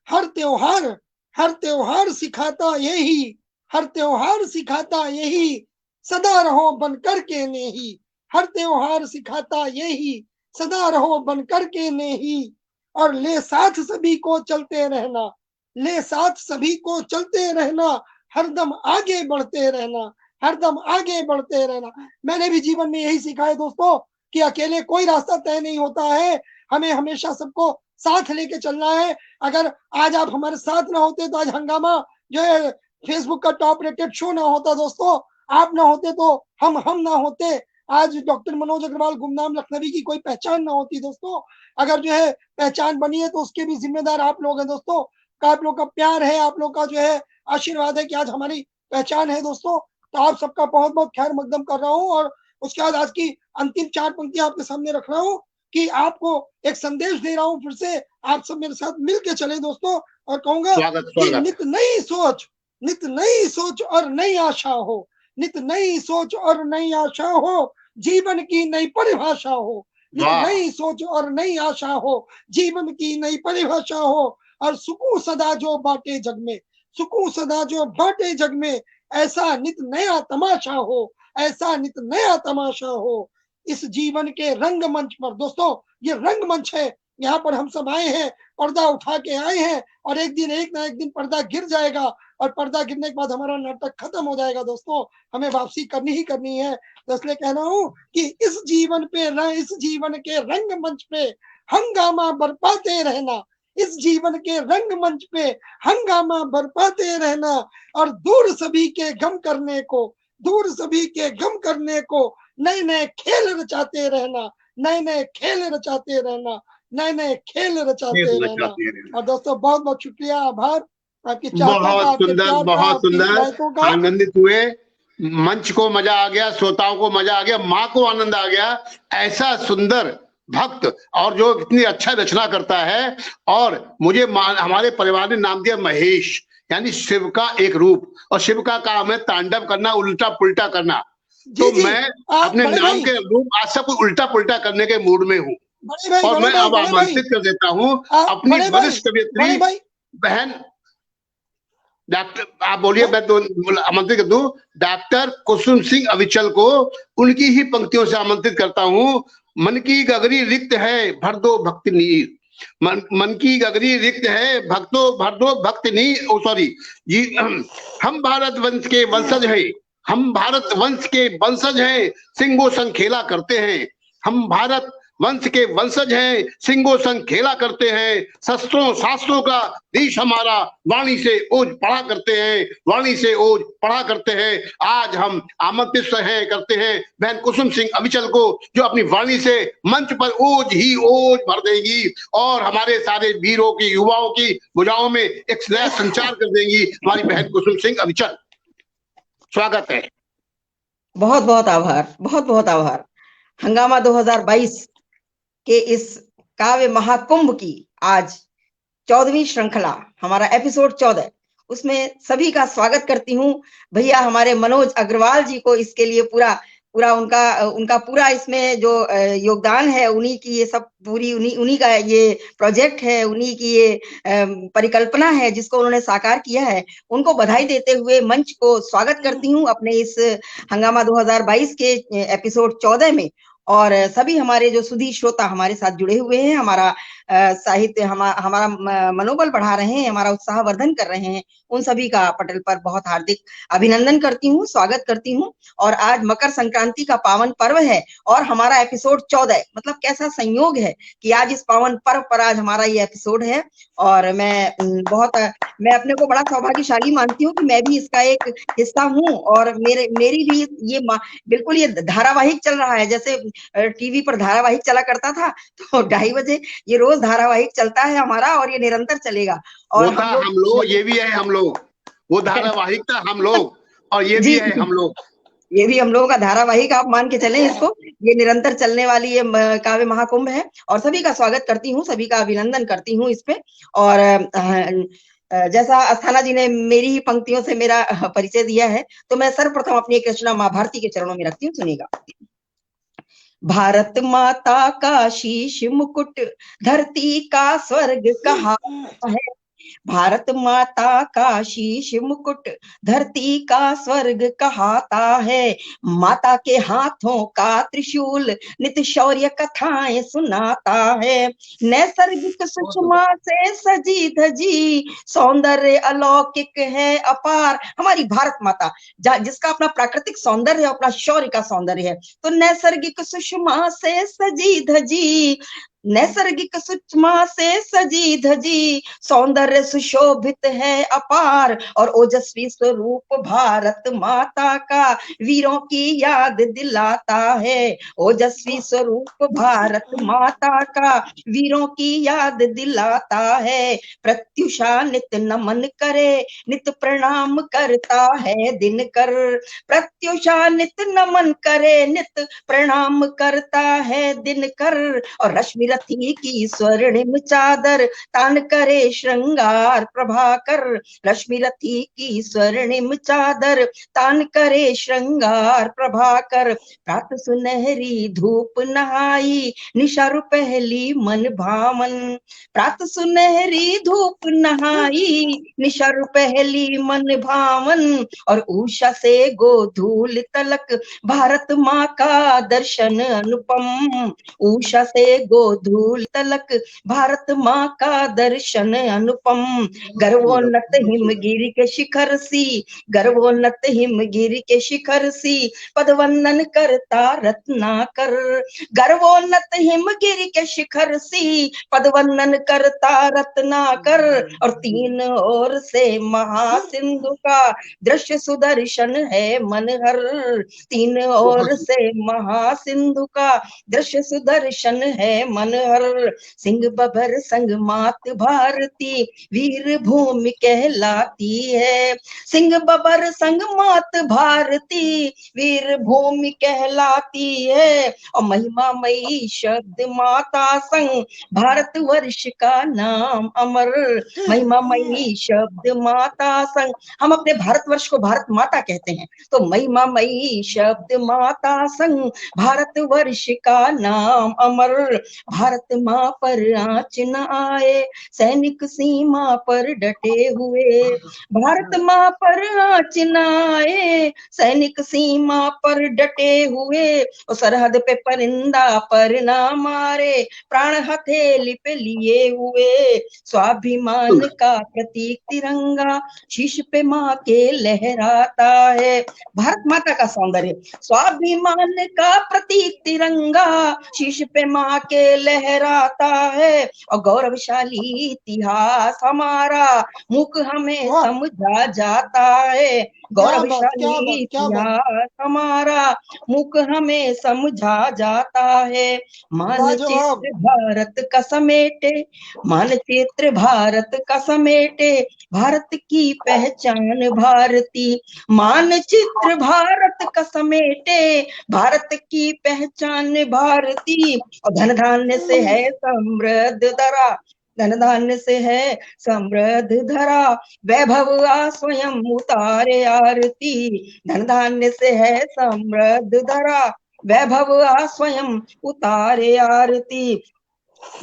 Speaker 1: हर त्योहार सिखाता यही, हर त्योहार सिखाता यही, सदा रहो बनकर के नेही, हर त्योहार सिखाता यही, सदा रहो बनकर के नेही। और ले साथ सभी को चलते रहना, ले साथ सभी को चलते रहना, हरदम आगे बढ़ते रहना, हरदम आगे बढ़ते रहना। मैंने भी जीवन में यही सीखा है दोस्तों कि अकेले कोई रास्ता तय नहीं होता है, हमें हमेशा सबको साथ लेके चलना है। अगर आज आप हमारे साथ ना होते तो आज हंगामा जो है फेसबुक का टॉप रेटेड शो ना होता दोस्तों, आप ना होते तो हम ना होते, आज डॉक्टर मनोज अग्रवाल गुमनाम लखनवी की कोई पहचान ना होती दोस्तों। अगर जो है पहचान बनी है तो उसके भी जिम्मेदार आप लोग हैं दोस्तों, आप लोग का प्यार है, आप लोग का जो है आशीर्वाद है कि आज हमारी पहचान है दोस्तों। तो आप सबका बहुत बहुत खैर मकदम कर रहा हूँ। और उसके बाद आज की अंतिम 4 पंक्तियां आपके सामने रख रहा हूँ कि आपको एक संदेश दे रहा हूँ, फिर से आप सब मेरे साथ मिलके चले दोस्तों। और कहूंगा कि नित नई सोच, नित नई सोच और नई आशा हो, नित नई सोच और नई आशा हो, जीवन की नई परिभाषा हो,
Speaker 2: वाह।
Speaker 1: नई सोच और नई आशा हो, जीवन की नई परिभाषा हो, और सुकून सदा जो बांटे जग में, सुकून सदा जो बांटे जग में, ऐसा नित नया तमाशा हो, ऐसा नित नया तमाशा हो। इस जीवन के रंगमंच पर दोस्तों, ये रंगमंच है, यहाँ पर हम सब आए हैं, पर्दा उठा के आए हैं, और एक ना एक दिन पर्दा गिर जाएगा, और पर्दा गिरने के बाद हमारा नाटक खत्म हो जाएगा दोस्तों, हमें वापसी करनी ही करनी है। तो इसलिए कह रहा हूं कि इस जीवन के रंगमंच पे हंगामा बरपाते रहना, इस जीवन के रंगमंच पे हंगामा बरपाते रहना, और दूर सभी के गम करने को, नए नए खेल रचाते रहना, नए नए खेल रचाते रहना, नए नए खेल रचाते रहना। और दोस्तों बहुत बहुत शुक्रिया, आभार आपकी चाहतों का,
Speaker 2: बहुत
Speaker 1: आपके
Speaker 2: सुंदर,
Speaker 1: प्यार का,
Speaker 2: बहुत
Speaker 1: आपकी
Speaker 2: सुंदर,
Speaker 1: हिदायतों का।
Speaker 2: आनंदित हुए, मंच को मजा आ गया, श्रोताओं को मजा आ गया, माँ को आनंद आ गया। ऐसा सुंदर भक्त और जो इतनी अच्छा रचना करता है, और मुझे हमारे परिवार ने नाम दिया महेश, यानी शिव का एक रूप, और शिव का काम है तांडव करना, उल्टा पुल्टा करना। तो मैं अपने नाम के रूप आज सब कुछ उल्टा पुल्टा करने के मूड में हूँ, और मैं अब आमंत्रित कर देता हूँ अपनी वरिष्ठ कवियत्री बहन डॉक्टर, आप बोलिए, मैं तो आमंत्रित कर दूं, डॉक्टर कुसुम सिंह अविचल को उनकी ही पंक्तियों से आमंत्रित करता हूँ। मन की गगरी रिक्त है, भर दो भक्ति नीर, मन की गगरी रिक्त है, भर दो भक्ति नीर। ओ सॉरी जी, हम भारत वंश के वंशज हैं, हम भारत वंश के वंशज हैं, सिंगों संग खेला करते हैं, हम भारत वंश के वंशज हैं, सिंगों संग खेला करते हैं, शस्त्रों शास्त्रों का देश हमारा, वाणी से ओज पढ़ा करते हैं, वाणी से ओज पढ़ा करते हैं। आज हम आमंत्रित करते हैं बहन कुसुम सिंह अविचल को, जो अपनी वाणी से मंच पर ओज ही ओज भर देगी, और हमारे सारे वीरों की, युवाओं की भुजाओं में एक नया संचार कर देंगी हमारी बहन कुसुम सिंह अविचल। स्वागत है।
Speaker 6: बहुत बहुत आभार, बहुत बहुत आभार। हंगामा 2022 के इस काव्य महाकुंभ की आज 14वीं श्रृंखला, हमारा एपिसोड 14, उसमें सभी का स्वागत करती हूँ। भैया हमारे मनोज अग्रवाल जी को इसके लिए पूरा उनका पूरा इसमें जो योगदान है, उन्हीं की ये सब पूरी उन्हीं का ये प्रोजेक्ट है, उन्हीं की ये परिकल्पना है जिसको उन्होंने साकार किया है। उनको बधाई देते हुए मंच को स्वागत करती हूँ अपने इस हंगामा 2022 के एपिसोड 14 में। और सभी हमारे जो सुधी श्रोता हमारे साथ जुड़े हुए हैं, हमारा साहित्य हमारा मनोबल बढ़ा रहे हैं, हमारा उत्साह वर्धन कर रहे हैं, उन सभी का पटल पर बहुत हार्दिक अभिनंदन करती हूँ, स्वागत करती हूँ। और आज मकर संक्रांति का पावन पर्व है और हमारा एपिसोड 14, मतलब कैसा संयोग है कि आज इस पावन पर्व पर आज हमारा ये एपिसोड है। और मैं अपने को बड़ा सौभाग्यशाली मानती हूँ कि मैं भी इसका एक हिस्सा हूँ, और मेरी भी ये बिल्कुल ये धारावाहिक चल रहा है, जैसे टीवी पर धारावाहिक चला करता था, तो 2:30 बजे ये रोज धारावाहिक चलता है हमारा, और ये निरंतर चलेगा। और
Speaker 2: हम लोग ये भी है, हम लोग वो धारावाहिक था, हम लोग, और ये भी है हम लोग,
Speaker 6: ये भी हम लोगों का धारावाहिक आप मान के चलें इसको। ये निरंतर चलने वाली ये काव्य महाकुंभ है, और सभी का स्वागत करती हूँ, सभी का अभिनंदन करती हूँ इस पे। और जैसा अस्थाना जी ने मेरी ही पंक्तियों से मेरा परिचय दिया है, तो मैं सर्वप्रथम अपनी एक रचना माँ भारती के चरणों में रखती हूँ, सुनिएगा। भारत माता का शीश मुकुट धरती का स्वर्ग कहा है, भारत माता का शीश मुकुट धरती का स्वर्ग कहाता है, माता के हाथों का त्रिशूल नित शौर्य कथाएं सुनाता है, नैसर्गिक सुषमा से सजी धजी सौंदर्य अलौकिक है अपार। हमारी भारत माता जिसका अपना प्राकृतिक सौंदर्य है, अपना शौर्य का सौंदर्य है, तो नैसर्गिक सुषमा से सजी धजी, नैसर्गिक सुषमा से सजी धजी सौंदर्य सुशोभित है अपार, और ओजस्वी स्वरूप भारत माता का वीरों की याद दिलाता है, ओजस्वी स्वरूप भारत माता का वीरों की याद दिलाता है, प्रत्युषा नित नमन करे नित प्रणाम करता है दिनकर, प्रत्युषा नित नमन करे नित प्रणाम करता है दिनकर, और रश्मि रथी की स्वर्णिम चादर तान करे श्रृंगार प्रभाकर। रश्मि रथी की स्वर्णिम चादर तान करे श्रृंगार प्रभाकर। प्रात सुनहरी धूप नहाई निशारु पहली मन भावन। प्रात सुनहरी धूप नहाई निशारु पहली मन भावन। और उषा से गोधूल तलक भारत माँ का दर्शन अनुपम। उषा से गोधूल तलक भारत माँ का दर्शन अनुपम। गर्वोन्नत हिमगिरि के शिखर सी, गर्वोन्नत हिमगिरि के शिखर सी पदवंदन करता रत्नाकर। गर्वोन्नत हिमगिरि के शिखर सी पदवंदन करता रत्नाकर। और तीन ओर से महासिंधु का दृश्य सुदर्शन है मनहर। तीन ओर से महासिंधु का दृश्य सुदर्शन है मनहर। सिंह बबर संग मात भारती वीर भूमि कहलाती है। सिंह बबर संग मात भारती वीर भूमि कहलाती है। और महिमामयी शब्द माता संग भारतवर्ष का नाम अमर। महिमामयी शब्द माता संग, हम अपने भारतवर्ष को भारत माता कहते हैं, तो महिमामयी शब्द माता संग भारतवर्ष का नाम अमर। भारत माँ पर आँच न आए सैनिक सीमा पर डटे हुए। भारत माँ पर आँच न आए सैनिक सीमा पर डटे हुए। और सरहद पे परिंदा पर ना मारे प्राण हथेली पे लिए हुए। स्वाभिमान का प्रतीक तिरंगा शीश पे माँ के लहराता है। भारत माता का सौंदर्य, स्वाभिमान का प्रतीक तिरंगा शीश पे माँ के लहराता है। और गौरवशाली इतिहास हमारा मुख हमें समझा जाता है। गौरवशाली इतिहास हमारा मुख हमें समझा जाता है। मानचित्र भारत का समेटे, मानचित्र भारत का समेटे भारत की पहचान भारती। मानचित्र भारत का समेटे भारत की पहचान भारती। और धन धान्य से है समृद्ध धरा, धन धान्य से है समृद्ध धरा वैभव आ स्वयं उतारे आरती। धन धान्य से है समृद्ध धरा वैभव आ स्वयं उतारे आरती।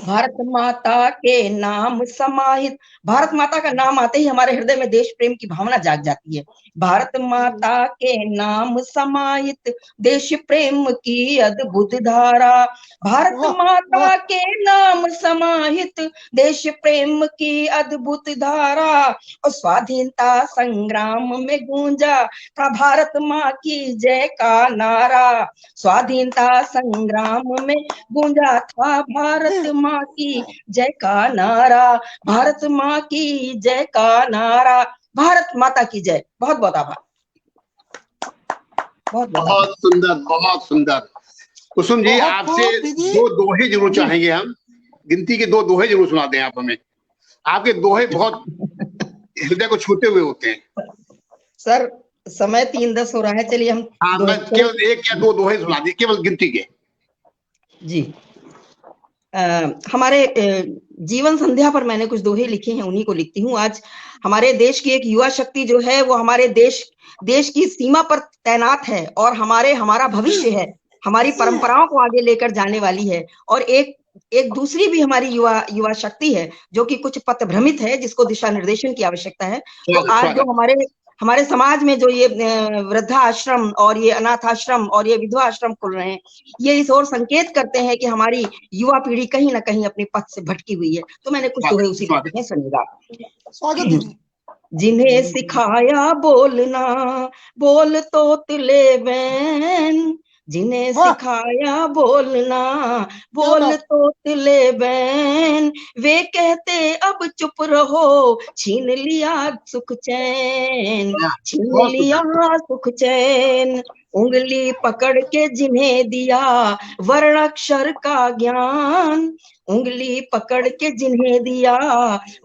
Speaker 6: भारत माता के नाम समाहित, भारत माता का नाम आते ही हमारे हृदय में देश प्रेम की भावना जाग जाती है। भारत माता के नाम समाहित देश प्रेम की अद्भुत धारा। भारत माता के नाम समाहित देश प्रेम की अद्भुत धारा। और स्वाधीनता संग्राम में गूंजा था भारत माँ की जय का नारा। स्वाधीनता संग्राम में गूंजा था भारत माँ की जय का नारा। भारत माँ की जय का नारा। भारत माता की जय। बहुत बहुत आभार।
Speaker 2: बहुत सुंदर, बहुत सुंदर। कुसुम जी, आपसे दो दोहे जरूर चाहेंगे हम। गिनती के दो दोहे जरूर सुना दें आप हमें। आपके दोहे बहुत हृदय को छूते हुए होते हैं।
Speaker 6: सर समय 3:10 हो रहा है, चलिए हम
Speaker 2: केवल एक या दो दोहे सुना दिए, केवल गिनती के।
Speaker 6: जी हमारे जीवन संध्या पर मैंने कुछ दोहे लिखे हैं, उन्हीं को लिखती हूँ। आज हमारे देश की एक युवा शक्ति जो है वो हमारे देश की सीमा पर तैनात है और हमारा भविष्य है, हमारी परंपराओं को आगे लेकर जाने वाली है। और एक दूसरी भी हमारी युवा शक्ति है जो कि कुछ पथभ्रमित है, जिसको दिशा निर्देशन की आवश्यकता है। तो आज जो हमारे समाज में जो ये वृद्धाश्रम और ये अनाथ आश्रम और ये विधवा आश्रम खुल रहे हैं, ये इस ओर संकेत करते हैं कि हमारी युवा पीढ़ी कहीं ना कहीं अपने पथ से भटकी हुई है। तो मैंने कुछ दोहे उसी बात में सुनेगा। जिन्हें सिखाया बोलना बोल तो तुले बैन, जिन्हें सिखाया बोलना बोल तो तिले बैन, वे कहते अब चुप रहो छीन लिया सुख चैन, छीन लिया सुख चैन। उंगली पकड़ के जिन्हें दिया वर्ण अक्षर का ज्ञान, उंगली पकड़ के जिन्हें दिया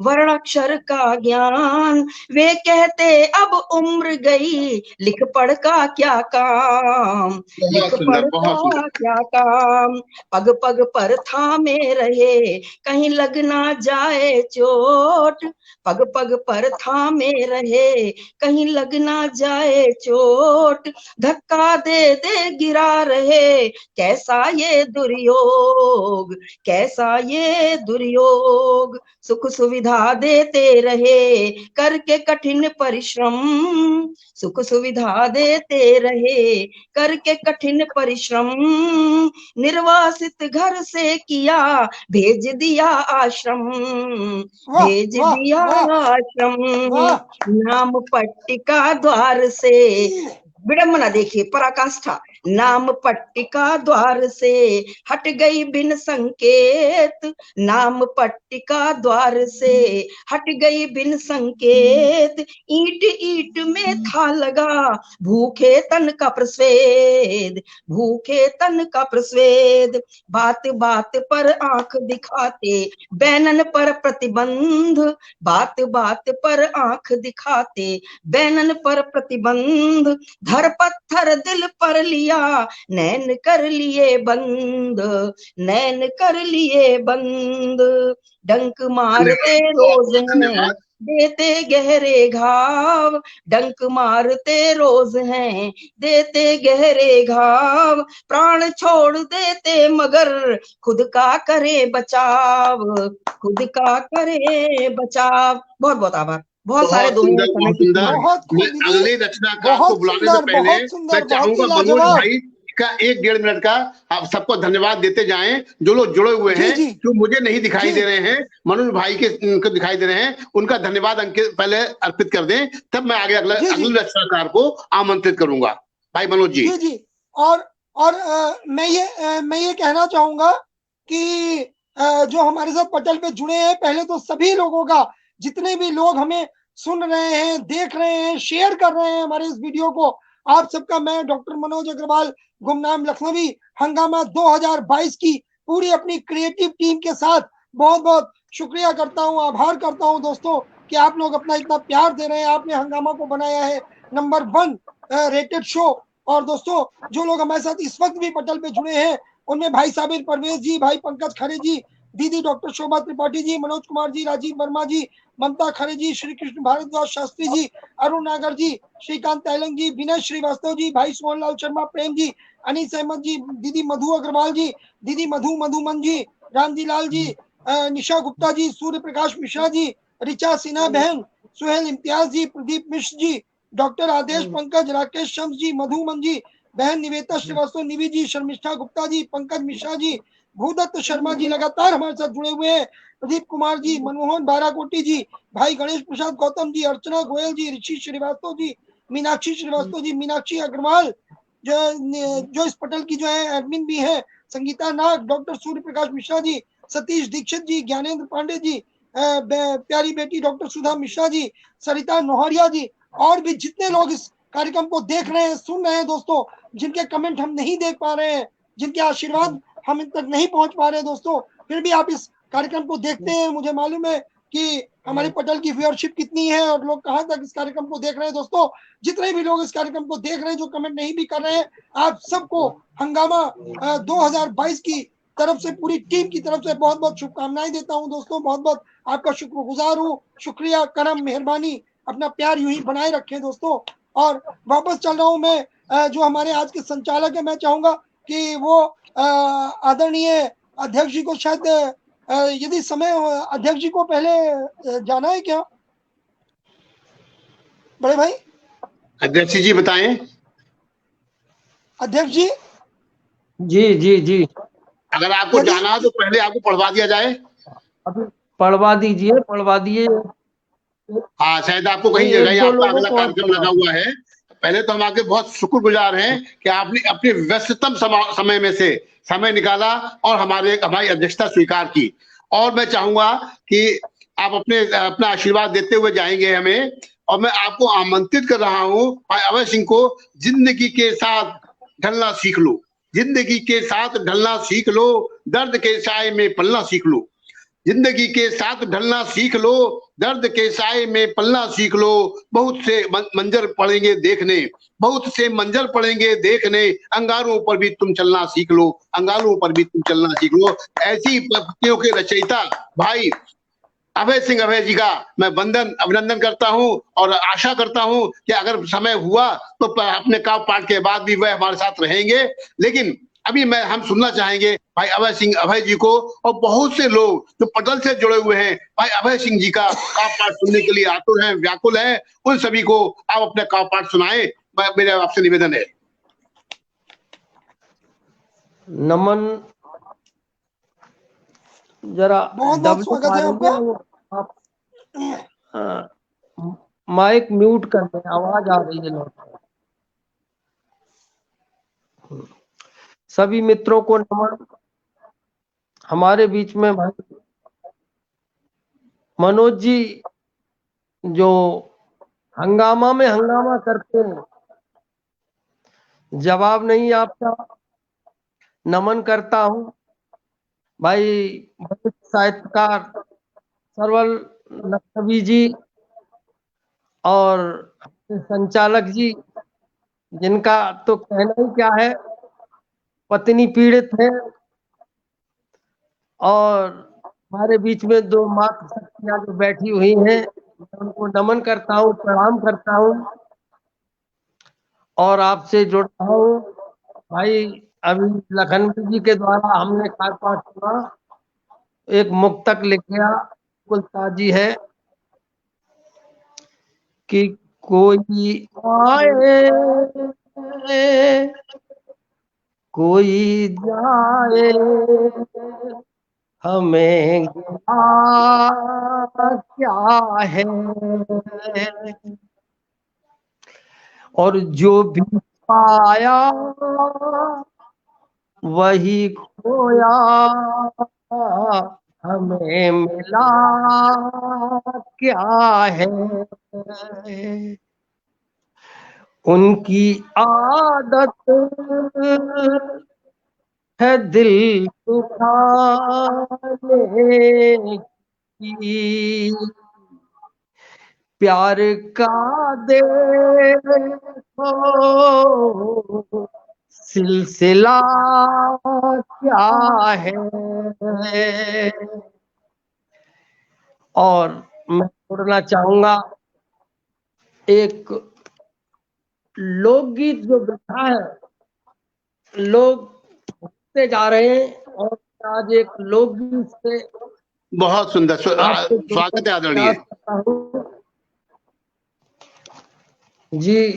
Speaker 6: वर्णाक्षर का ज्ञान, वे कहते अब उम्र गई लिख पढ़ का क्या काम, लिख पढ़ का क्या काम। पग पग पर थामे रहे कहीं लग ना जाए चोट, पग पग पर थामे रहे कहीं लग ना जाए चोट, धक्का दे दे गिरा रहे कैसा ये दुर्योग, कैसा ये दुर्योग। सुख सुविधा देते रहे करके कठिन परिश्रम, सुख सुविधा देते रहे करके कठिन परिश्रम, निर्वासित घर से किया भेज दिया आश्रम, भेज दिया आश्रम। नाम पट्टिका द्वार से, विडंबना देखिए पराकाष्ठा, नाम पट्टिका द्वार से हट गई बिन संकेत, नाम पट्टिका द्वार से हट गई बिन संकेत, ईंट ईंट में था लगा भूखे तन का प्रस्वेद, भूखे तन का प्रस्वेद। बात बात पर आंख दिखाते बैनन पर प्रतिबंध, बात बात पर आंख दिखाते बैनन पर प्रतिबंध, धर पत्थर दिल पर लिया नैन कर लिए बंद, नैन कर लिए बंद। डंक मारते रोज हैं देते गहरे घाव, डंक मारते रोज हैं देते गहरे घाव, प्राण छोड़ देते मगर खुद का करे बचाव, खुद का करे बचाव। बहुत बहुत आभार। बहुत सारे
Speaker 2: सुंदर, बहुत सुंदर। मैं अगले रचनाकार को बुलाने से पहले मैं चाहूंगा मनोज भाई का 1-1.5 मिनट का आप सबको धन्यवाद देते जाएं, जो लोग जुड़े हुए हैं, जो मुझे नहीं दिखाई दे रहे हैं, मनोज भाई के उनको दिखाई दे रहे हैं, उनका धन्यवाद अंकित पहले अर्पित कर दें, तब मैं आगे अगले रचनाकार को आमंत्रित करूंगा। भाई मनोज जी।
Speaker 1: जी और मैं ये कहना चाहूंगा कि जो हमारे साथ पटल पे जुड़े हैं, पहले तो सभी लोगों का, जितने भी लोग हमें सुन रहे हैं, देख रहे हैं, शेयर कर रहे हैं हमारे इस वीडियो को, आप सबका मैं डॉक्टर मनोज अग्रवाल गुमनाम लखनवी हंगामा 2022 की पूरी अपनी क्रिएटिव टीम के साथ बहुत बहुत शुक्रिया करता हूं, आभार करता हूं दोस्तों कि आप लोग अपना इतना प्यार दे रहे हैं। आपने हंगामा को बनाया है नंबर 1 रेटेड शो। और दोस्तों जो लोग हमारे साथ इस वक्त भी पटल पे जुड़े हैं, उनमें भाई साबिर परवेज जी, भाई पंकज खरे जी, दीदी डॉक्टर शोभा त्रिपाठी जी, मनोज कुमार जी, राजीव वर्मा जी, ममता खरे जी, श्री कृष्ण भारद्वाज शास्त्री जी, अरुण नागर जी, श्रीकांत तैलंग जी, विनय श्रीवास्तव जी, भाई सोहनलाल शर्मा प्रेम जी, अनीस अहमद जी, दीदी मधु अग्रवाल जी, दीदी मधुमन जी, रामजी लाल जी, निशा गुप्ता जी, सूर्य प्रकाश मिश्रा जी, रिचा सिन्हा बहन, सुहेल इम्तियाज जी, प्रदीप मिश्र जी, डॉक्टर आदेश पंकज, राकेश शम्स जी, मधुमन जी, बहन निवेता श्रीवास्तव, निवि जी, शर्मिष्ठा गुप्ता जी, पंकज मिश्रा जी, भूदत्त शर्मा जी लगातार हमारे साथ जुड़े हुए हैं, प्रदीप कुमार जी, मनमोहन बाराकोटी जी, भाई गणेश प्रसाद गौतम जी, अर्चना गोयल जी, ऋषि श्रीवास्तव जी, मीनाक्षी श्रीवास्तव जी, मीनाक्षी अग्रवाल जो इस पटल की जो है एडमिन भी है, संगीता नाग, डॉक्टर सूर्य प्रकाश मिश्रा जी, सतीश दीक्षित जी, ज्ञानेंद्र पांडे जी, प्यारी बेटी डॉक्टर सुधा मिश्रा जी, सरिता नोहरिया जी, और भी जितने लोग इस कार्यक्रम को देख रहे हैं, सुन रहे हैं दोस्तों, जिनके कमेंट हम नहीं देख पा रहे हैं, जिनके आशीर्वाद हम इन तक नहीं पहुंच पा रहे हैं दोस्तों, फिर भी आप इस कार्यक्रम को देखते हैं। मुझे मालूम है कि हमारे पटल की व्यूअरशिप कितनी है और लोग कहां तक इस कार्यक्रम को देख रहे हैं। दोस्तों जितने भी लोग इस कार्यक्रम को देख रहे हैं, जो कमेंट नहीं भी कर रहे हैं, आप सबको हंगामा 2022 की तरफ से, पूरी टीम की तरफ से बहुत बहुत शुभकामनाएं देता हूं दोस्तों। बहुत बहुत आपका शुक्रगुजार हूं, शुक्रिया, करम, मेहरबानी, अपना प्यार यूं ही बनाए रखें दोस्तों। और वापस चल रहा हूं मैं, जो हमारे आज के संचालक है, मैं चाहूंगा कि वो आदरणीय अध्यक्ष जी को, शायद यदि समय अध्यक्ष जी को पहले जाना है क्या बड़े भाई?
Speaker 2: अध्यक्ष जी बताएं।
Speaker 1: अध्यक्ष जी।
Speaker 3: जी जी जी,
Speaker 2: अगर आपको जाना है तो पहले आपको पढ़वा दिया जाए।
Speaker 3: अभी पढ़वा दीजिए, पढ़वा दिए।
Speaker 2: हाँ, शायद आपको कहीं जगह आपका अगला कार्यक्रम लगा हुआ है। पहले तो हम आपके बहुत शुक्रगुजार हैं कि आपने अपने व्यस्ततम समय में से समय निकाला और हमारी अध्यक्षता स्वीकार की। और मैं चाहूंगा कि आप अपना आशीर्वाद देते हुए जाएंगे हमें, और मैं आपको आमंत्रित कर रहा हूं भाई अभय सिंह को, जिंदगी के साथ ढलना सीख लो, जिंदगी के साथ ढलना सीख लो, दर्द के साए में पलना सीख लो। जिंदगी के साथ ढलना सीख लो, दर्द के साए में पलना सीख लो। बहुत से मंजर पड़ेंगे देखने, बहुत से मंजर पड़ेंगे देखने, अंगारों पर भी तुम चलना सीख लो, अंगारों पर भी तुम चलना सीख लो। ऐसी पंक्तियों के रचयिता भाई अभय सिंह अभय जी का मैं अभिनंदन करता हूं और आशा करता हूं कि अगर समय हुआ तो अपने काव्य पाठ के बाद भी वह हमारे साथ रहेंगे। लेकिन अभी हम सुनना चाहेंगे भाई अभय सिंह अभय जी को, और बहुत से लोग जो पटल से जुड़े हुए हैं भाई अभय सिंह जी का काव्य पाठ सुनने के लिए आतुर हैं, व्याकुल हैं। उन सभी को आप अपने काव्य पाठ सुनाएं, मेरा आपसे निवेदन है।
Speaker 3: नमन, जरा
Speaker 1: बहुत बहुत स्वागत है आपका।
Speaker 3: आप माइक म्यूट कर दें, आवाज आ रही है। सभी मित्रों को नमन। हमारे बीच में भाई मनोज जी जो हंगामा में हंगामा करते हैं, जवाब नहीं आपका, नमन करता हूं। भाई साहित्यकार सरवल नकवी जी और संचालक जी, जिनका तो कहना ही क्या है, पत्नी पीड़ित है, और हमारे बीच में दो मात्र शक्तियां जो बैठी हुई हैं, उनको नमन करता हूँ, प्रणाम करता हूँ और आपसे जुड़ता हूँ। भाई अभी लखनवी जी के द्वारा हमने काव्य पाठ सुना, एक मुक्तक लिखा कुलताजी है कि कोई आए कोई जाए हमें क्या है, और जो भी पाया वही खोया हमें मिला क्या है। उनकी आदत है दिल दुखाने की, प्यार का देखो सिलसिला क्या है। और मैं जोड़ना चाहूंगा, एक लोकगीत जो बैठा है, लोग भूलते जा रहे हैं, और आज एक लोकगीत से
Speaker 2: बहुत सुंदर स्वागत है आदरणीय
Speaker 3: जी।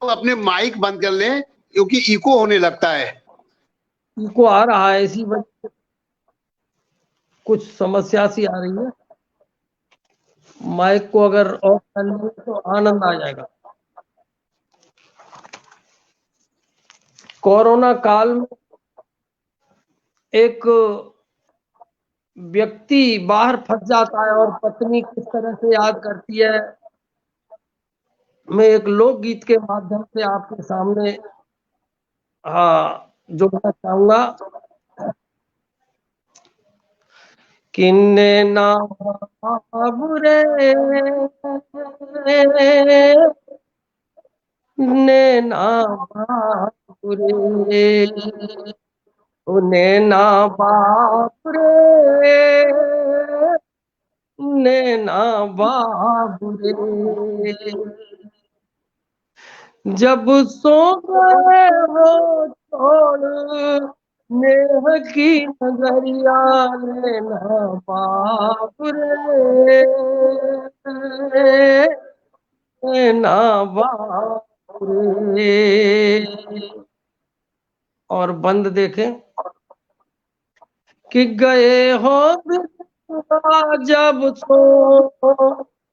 Speaker 2: तो अपने माइक बंद कर लें क्योंकि इको होने लगता है।
Speaker 3: इको आ रहा है, इसी वजह से कुछ समस्या सी आ रही है। माइक को अगर ऑफ कर लें तो आनंद आ जाएगा। कोरोना काल में एक व्यक्ति बाहर फंस जाता है और पत्नी किस तरह से याद करती है, मैं एक लोकगीत के माध्यम से आपके सामने जोड़ना चाहूंगा। किन्ने ना बुरे नैना बापुरे, नैना बापुरे, नैना बाबुरे, जब सो गए हो छोड़ नेह की नगरिया, नैना बाबुरे, नैना बाबुरे। और बंद देखें कि गए हो जब सो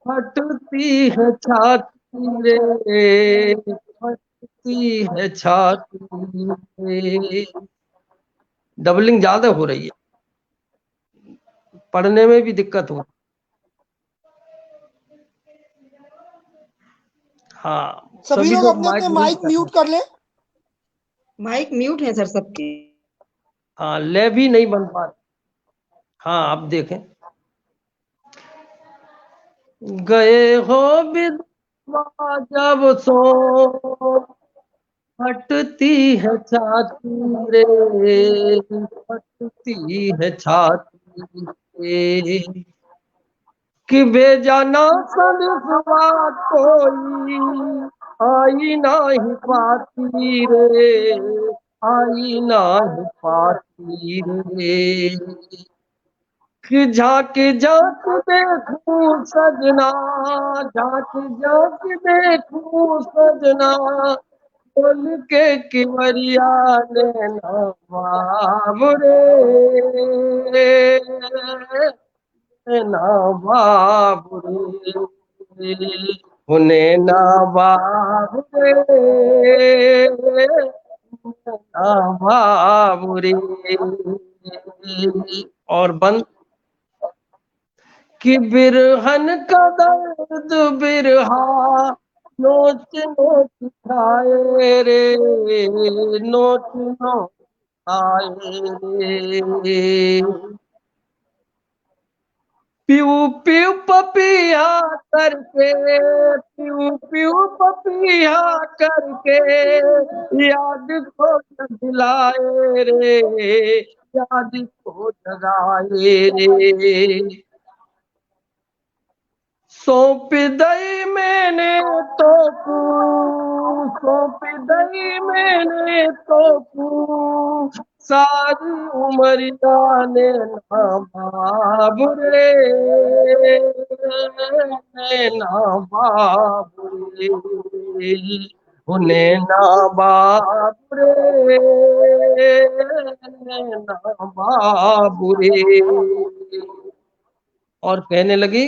Speaker 3: फटती है छाती रे, फटती है छाती रे। डबलिंग ज्यादा हो रही है, पढ़ने में भी दिक्कत हो। हाँ,
Speaker 1: सभी लोग अपने अपने माइक म्यूट कर ले।
Speaker 6: माइक म्यूट है सर सबके।
Speaker 3: हाँ, ले भी नहीं बन पा रहा। हाँ, आप देखें। गए हो विधवा जब सो फटती है छाती रे, फटती है छाती रे, कि बेजाना सनसवा कोई आई नहीं पाती रे, आई नहीं पाती रे, कि झांक झांक देखूं सजना, झांक झांक देखूं सजना, बोल के किवरिया नैना बाबरे, नैना बाबरे, नैना बाबरे, नैना बाबरे। और बंद कि बिरहन का दर्द बिरहा नोच नोच खाए रे, नोच नोच खाए रे, पीऊ पीऊ पपिया करके, पीऊ पीऊ पपिया करके, याद को दिलाए रे, याद को जगाए रे, सौंप दई मैंने तो सौंप दई मैंने तो सारी उमरिया ने ना बाबरे, ना बाबरे, उन्हें ना बाबरे, ना बाबरे। और कहने लगी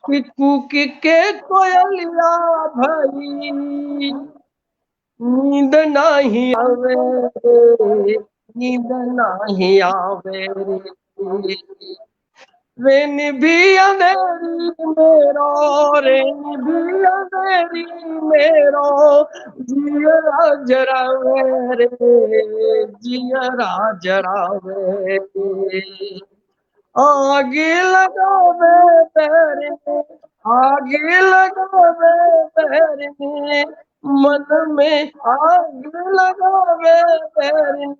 Speaker 3: कि कूकी के कोयलिया भई नींद नहीं आवे रे, नींद नहीं आवे रे, रेन भी अंधेरी मेरो, रेन भी अंधेरी मेरो, जियरा जरावे रे, जियरा जरावे रे, आगे लगावे पैर में, आगे लगावे पैर में, मन में आग लगावे पैर में,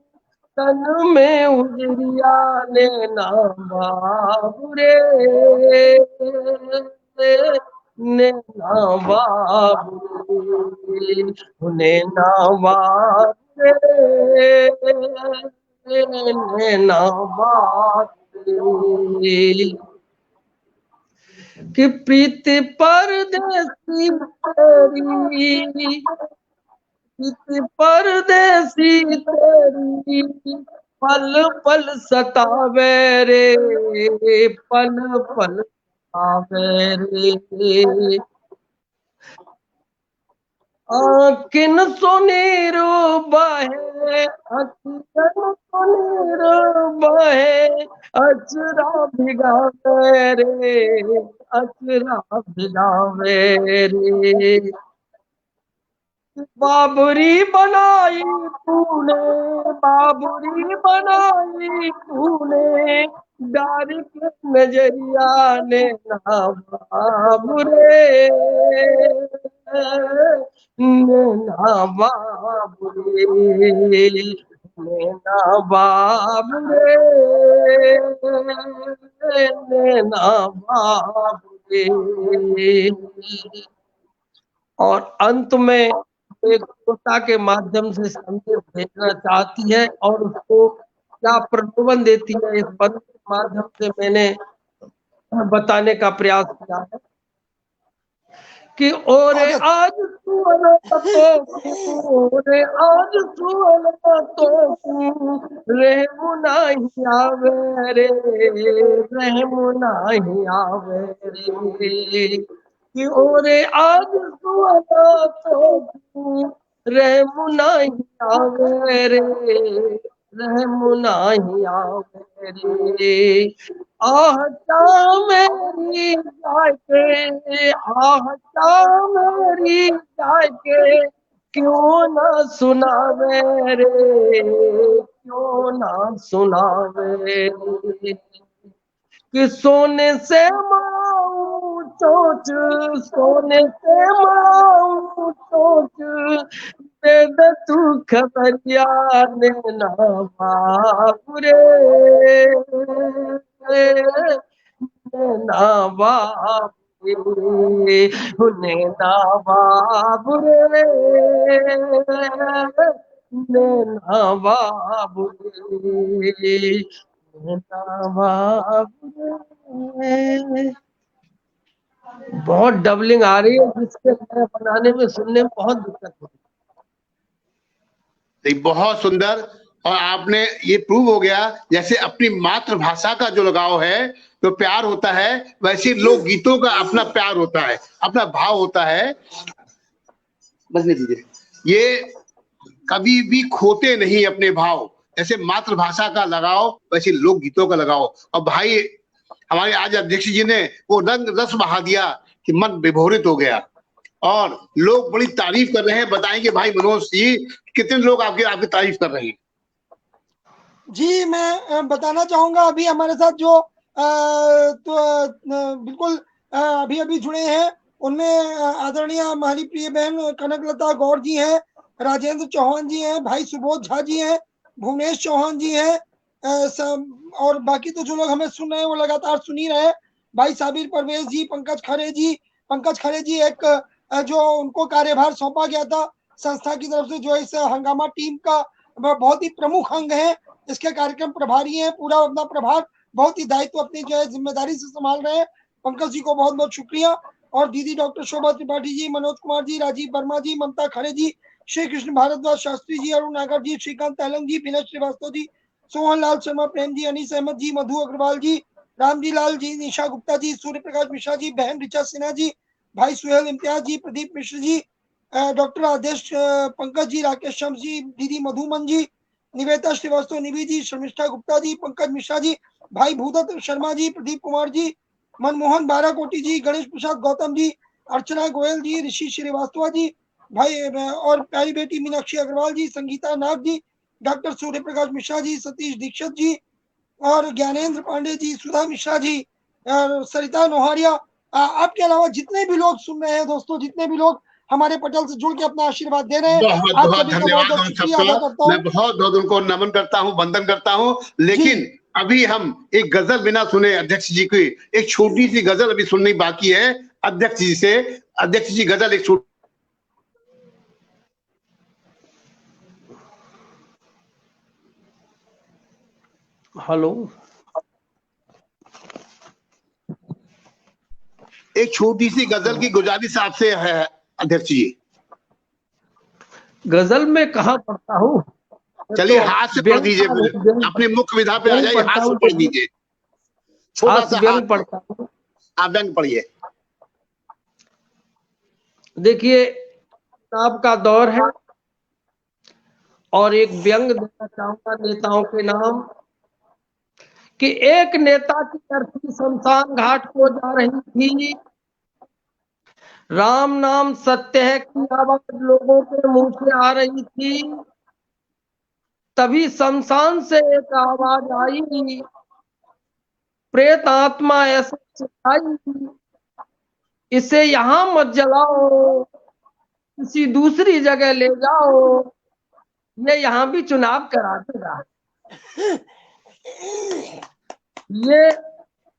Speaker 3: तन में उजरिया ने ना बाबरे, ने ना बाबरे, ने ना बाबरे, ने ना बाबरे, कि प्रीति परदेसी तेरी, प्रीति परदेसी तेरी, पल पल सतावे रे, पल पल सतावे रे, आँखिन सुनीर बहे, अखियन सुनीर बहे, अचरा भिगावे रे, अचरा भिगावे रे, बाबरी बनाई तूने, बाबरी बनाई तूने, डार के नजरिया ने ना बाबरे, ना बाबरे, ना बाबरे, ना बाबरे। और अंत में एक श्रोता के माध्यम से संदेश भेजना चाहती है और उसको क्या प्रलोभन देती है, इस पद के माध्यम से मैंने बताने का प्रयास किया है कि ओरे आज सुअल तो ओरे आज सुअल तो रहमु नहीं आवे रे, रहमु नहीं आवे रे, कि ओरे आज सुअल तो रहमु नहीं आवे रे, रहमु नहीं आवे रे, आहटा मेरी जाके, आहटा मेरी जाके, क्यों ना सुनावे रे, क्यों ना सुनावे रे, कि सोने से माऊ चोच, सोने से माऊ चोच, दे दे तू खबरिया नैना बाबू रे, नैना बाबू रे, नैना बाबू रे, नैना बाबू रे, बहुत डबलिंग आ रही है, जिसके गाने बनाने में सुनने में बहुत दिक्कत होती
Speaker 2: नहीं, बहुत सुंदर। और आपने ये प्रूव हो गया जैसे अपनी मातृभाषा का जो लगाव है, जो प्यार होता है, वैसे लोक गीतों का अपना प्यार होता है, अपना भाव होता है। बसने दीजिए। ये कभी भी खोते नहीं अपने भाव, जैसे मातृभाषा का लगाव वैसे लोक गीतों का लगाव। और भाई हमारे आज अध्यक्ष जी ने वो रंग रस बहा दिया कि मन विभोरित हो गया, और लोग बड़ी तारीफ कर रहे हैं। बताएंगे भाई मनोज जी, कितने लोग आपकी तारीफ कर रहे हैं?
Speaker 1: जी मैं बताना चाहूंगा, अभी हमारे साथ जो बिल्कुल अभी अभी जुड़े हैं, उनमें आदरणीय हमारी प्रिय बहन कनकलता गौर जी हैं, राजेंद्र चौहान जी हैं, भाई सुबोध झा जी हैं, भुवनेश चौहान जी हैं, और बाकी तो जो लोग हमें सुन रहे हैं वो लगातार सुन ही रहे हैं। भाई साबिर परवेज जी, पंकज खरे जी एक जो उनको कार्यभार सौंपा गया था संस्था की तरफ से, जो इस हंगामा टीम का बहुत ही प्रमुख अंग है, इसके कार्यक्रम प्रभारी हैं, पूरा अपना प्रभार बहुत ही दायित्व अपनी जो है जिम्मेदारी से संभाल रहे हैं। पंकज जी को बहुत बहुत शुक्रिया। और दीदी डॉक्टर शोभा त्रिपाठी जी, मनोज कुमार जी, राजीव वर्मा जी, ममता खरे जी, श्री कृष्ण भारद्वाज शास्त्री जी, अरुण नागर जी, श्रीकांत तैलंग जी, विनय श्रीवास्तव जी, सोहन लाल शर्मा प्रेम जी, अनीस अहमद जी, मधु अग्रवाल जी, रामजी लाल जी, निशा गुप्ता जी, सूर्य प्रकाश मिश्रा जी, बहन ऋचा सिन्हा जी, भाई सुहेल इम्तियाज जी, प्रदीप मिश्र जी, डॉक्टर आदेश पंकज जी, राकेश शम्स जी, दीदी मधुमन जी, निवेता श्रीवास्तव, निवि जी, शर्मिष्ठा गुप्ता जी, पंकज मिश्रा जी, भाई भूदत्त शर्मा जी, प्रदीप कुमार जी, मनमोहन बाराकोटी जी, गणेश प्रसाद गौतम जी, अर्चना गोयल जी, ऋषि श्रीवास्तव जी, भाई और प्यारी बेटी मीनाक्षी अग्रवाल जी, संगीता नाग जी, डॉक्टर सूर्य प्रकाश मिश्रा जी, सतीश दीक्षित जी, और ज्ञानेंद्र पांडे जी, सुधा मिश्रा जी, सरिता नोहारिया, आपके अलावा जितने भी लोग सुन रहे हैं दोस्तों, जितने भी लोग हमारे पटल से जुड़ के अपना आशीर्वाद दे रहे हैं,
Speaker 2: बहुत
Speaker 1: आप
Speaker 2: बहुत
Speaker 1: सभी का बहुत
Speaker 2: धन्यवाद
Speaker 1: बहुत
Speaker 2: उन
Speaker 1: शुक्रिया अदा
Speaker 2: सबका।
Speaker 1: करता हूँ।
Speaker 2: मैं बहुत बहुत उनको नमन करता हूँ, वंदन करता हूँ। लेकिन अभी हम एक गजल बिना सुने अध्यक्ष जी की एक छोटी सी गजल अभी सुननी बाकी है अध्यक्ष जी से। अध्यक्ष जी गजल एक छोटी।
Speaker 3: हेलो,
Speaker 2: एक छोटी सी गजल की गुजारिश आपसे है अध्यक्ष जी।
Speaker 3: गजल में कहाँ पढ़ता हूँ,
Speaker 2: चलिए हाथ से पढ़ दीजिए, अपने मुख्य विधा पे आ जाइए, हाथ से पढ़ दीजिए, छोटा सा
Speaker 3: व्यंग पढ़ता हूँ।
Speaker 2: आप व्यंग पढ़िए।
Speaker 3: देखिए चुनाव का दौर है और एक व्यंग देना चाहूंगा नेताओं के नाम, कि एक नेता की अर्थी शमशान घाट को जा रही थी, राम नाम सत्य है की आवाज लोगों के मुंह से आ रही थी, तभी शमशान से एक आवाज आई, प्रेत आत्मा ऐसे चिल्लाई, इसे यहां मत जलाओ, किसी दूसरी जगह ले जाओ, ये यहां भी चुनाव करा देगा, ये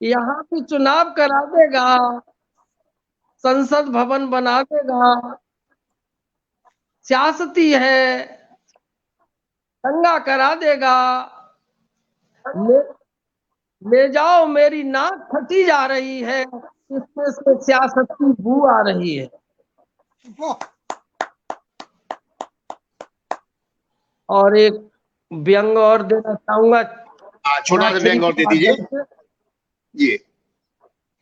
Speaker 3: यहां भी चुनाव करा देगा, संसद भवन बना देगा, सियासती है, दंगा करा देगा, ले जाओ मेरी नाक फटी जा रही है, इसमें से सियासती बू आ रही है। और एक व्यंग और देना चाहूंगा,
Speaker 2: छोटा सा व्यंग और दे दीजिए जी।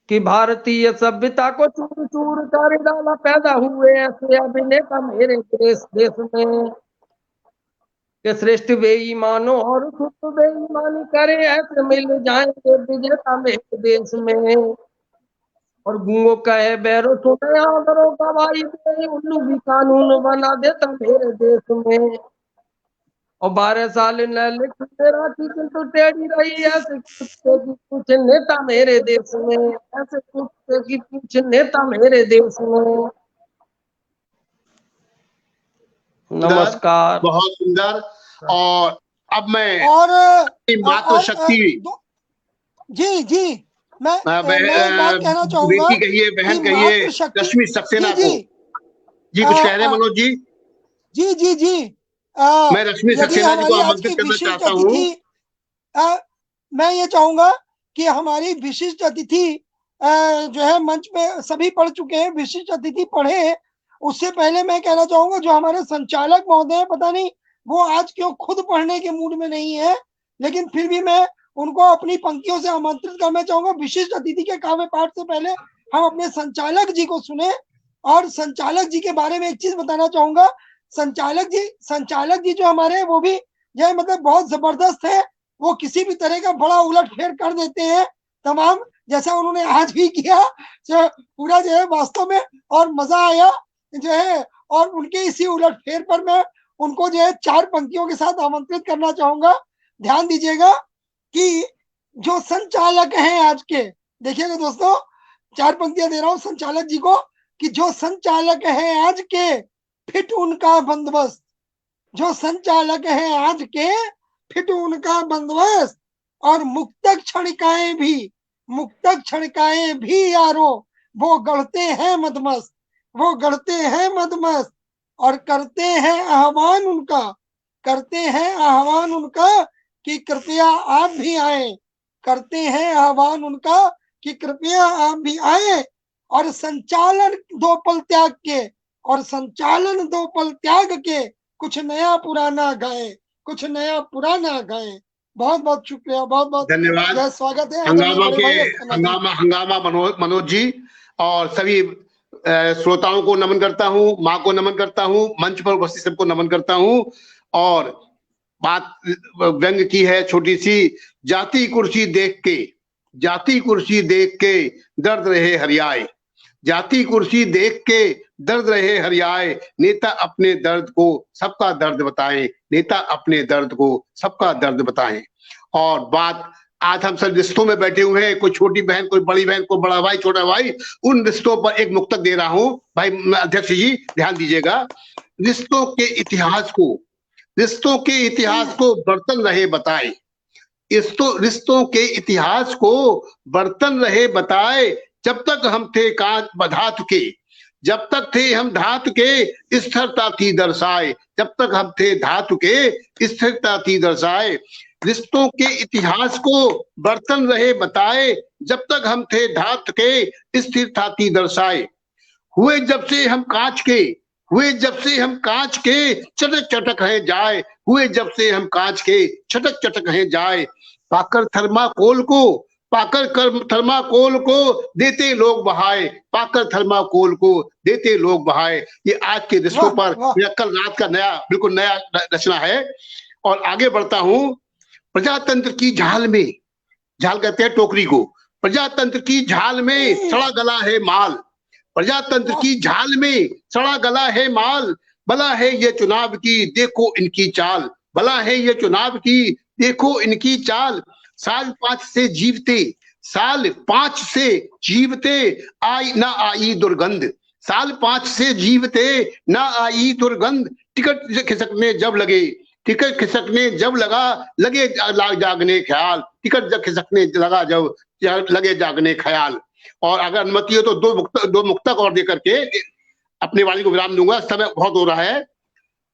Speaker 3: कि भारतीय सभ्यता को चूर चूर कर डाला, पैदा हुए ऐसे अभिनेता मेरे देश में, कि श्रेष्ठ बेईमानों और खुद बेईमानी करे, ऐसे मिल जाएंगे विजेता मेरे देश में, और गूंगो कहे बैरो सुने आदरो गवाही दे, उल्लू भी कानून बना देता मेरे देश में। और 12 साल न लिख तेरा की तो टेढ़ी रही, ऐसे कुत्ते की कुछ नेता मेरे देश में, ऐसे कुत्ते की कुछ नेता मेरे देश में। नमस्कार।
Speaker 2: बहुत सुंदर। और अब मैं
Speaker 1: और
Speaker 2: मातृशक्ति
Speaker 1: जी जी मैं एक बात कहना चाहूंगा
Speaker 2: बेटी कहिए, बहन
Speaker 1: कि
Speaker 2: कहिए,
Speaker 1: मातृशक्ति
Speaker 2: रश्मि सक्सेना
Speaker 1: जी
Speaker 2: जी कुछ कह रहे हैं मनोज जी?
Speaker 1: जी जी जी
Speaker 2: मैं रश्मि
Speaker 1: यदि
Speaker 2: सक्सेना जी को
Speaker 1: हमारी आज
Speaker 2: आमंत्रित
Speaker 1: की
Speaker 2: करना
Speaker 1: विशिष्ट
Speaker 2: चाहता हूँ।
Speaker 1: अतिथि, मैं ये चाहूंगा कि हमारी विशिष्ट अतिथि जो है मंच पे सभी पढ़ चुके हैं, विशिष्ट अतिथि पढ़े हैं। उससे पहले मैं कहना चाहूंगा जो हमारे संचालक महोदय हैं, पता नहीं वो आज क्यों खुद पढ़ने के मूड में नहीं है, लेकिन फिर भी मैं उनको अपनी पंक्तियों से आमंत्रित करना चाहूंगा। विशिष्ट अतिथि के काव्य पाठ से पहले हम अपने संचालक जी को सुने। और संचालक जी के बारे में एक चीज बताना चाहूंगा, संचालक जी जो हमारे हैं वो भी जो है मतलब बहुत जबरदस्त है। वो किसी भी तरह का बड़ा उलटफेर कर देते हैं तमाम, जैसा उन्होंने आज भी किया, जो पूरा जो है वास्तव में और मजा आया जो है। और उनके इसी उलटफेर पर मैं उनको जो है 4 पंक्तियों के साथ आमंत्रित करना चाहूंगा। ध्यान दीजिएगा कि जो संचालक हैं आज के, देखिएगा दोस्तों 4 पंक्तियां दे रहा हूं संचालक जी को, कि जो संचालक हैं आज के फिट उनका बंदोबस्त, जो संचालक हैं आज के फिट उनका बंदोबस्त। और मुक्त क्षणिकाएं भी यारो वो गढ़ते हैं मदमस्त, वो गढ़ते हैं मदमस्त। और करते हैं आह्वान उनका कि कृपया आप भी आए, करते हैं आह्वान उनका कि कृपया आप भी आए। और संचालन 2 पल त्याग के कुछ नया पुराना गाए, कुछ नया पुराना गाए। बहुत बहुत शुक्रिया, बहुत बहुत
Speaker 2: धन्यवाद।
Speaker 1: स्वागत है
Speaker 2: हंगामा मनोज जी और सभी श्रोताओं को नमन करता हूँ, माँ को नमन करता हूँ, मंच पर उपस्थित सबको नमन करता हूँ। और बात व्यंग की है छोटी सी, जाति कुर्सी देख के दर्द रहे हरियाए, जाति कुर्सी देख के दर्द रहे हरियाए। नेता अपने दर्द को सबका दर्द बताएं, नेता अपने दर्द को सबका दर्द बताएं। और बात आज हम सब रिश्तों में बैठे हुए हैं, कोई छोटी बहन, कोई बड़ी बहन, कोई बड़ा भाई, छोटा भाई, उन रिश्तों पर एक मुक्तक दे रहा हूं। भाई अध्यक्ष जी ध्यान दीजिएगा। रिश्तों के इतिहास को बर्तन रहे बताए, रिश्तों के इतिहास को बर्तन रहे बताए। जब तक हम थे धातु के, जब तक थे हम धातु के स्थिरता थी दर्शाए, जब तक हम थे धातु के स्थिरता थी दर्शाए। रिश्तों के इतिहास को बर्तन रहे बताए, जब तक हम थे धातु के स्थिरता थी दर्शाए। हुए जब से हम कांच के चटक चटक है जाए, हुए जब से हम कांच के चटक चटक है जाए। पाकर थर्माकोल को देते लोग बहाए, पाकर थर्माकोल को देते लोग बहाए। ये आज के रिश्तों पर मेरा कल रात का बिल्कुल नया रचना है। और आगे बढ़ता हूं। प्रजातंत्र की झाल में, झाल कहते हैं टोकरी को, प्रजातंत्र की झाल में सड़ा गला है माल, प्रजातंत्र की झाल में सड़ा गला है माल। भला है ये चुनाव की देखो इनकी चाल, भला है ये चुनाव की देखो इनकी चाल। साल 5 से जीवते आई ना आई दुर्गंध, साल 5 से जीवते ना आई दुर्गंध। टिकट खिसकने जब लगे जागने ख्याल, टिकट जब खिसकने लगा जब लगे जागने ख्याल। और अगर अनुमति हो तो दो मुक्तक और देकर के अपनी वाणी को विराम दूंगा, समय बहुत हो रहा है।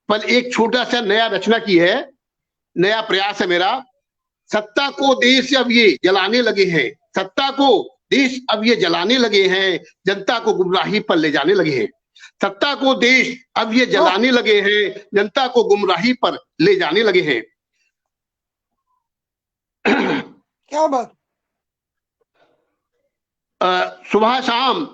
Speaker 2: पर एक छोटा सा नया रचना की है, नया प्रयास है मेरा। सत्ता को देश अब ये जलाने लगे हैं, सत्ता को देश अब ये जलाने लगे हैं, जनता को गुमराही पर ले जाने लगे हैं। सत्ता को देश अब ये जलाने लगे हैं, जनता को गुमराही पर ले जाने लगे हैं।
Speaker 1: क्या बात।
Speaker 2: सुबह शाम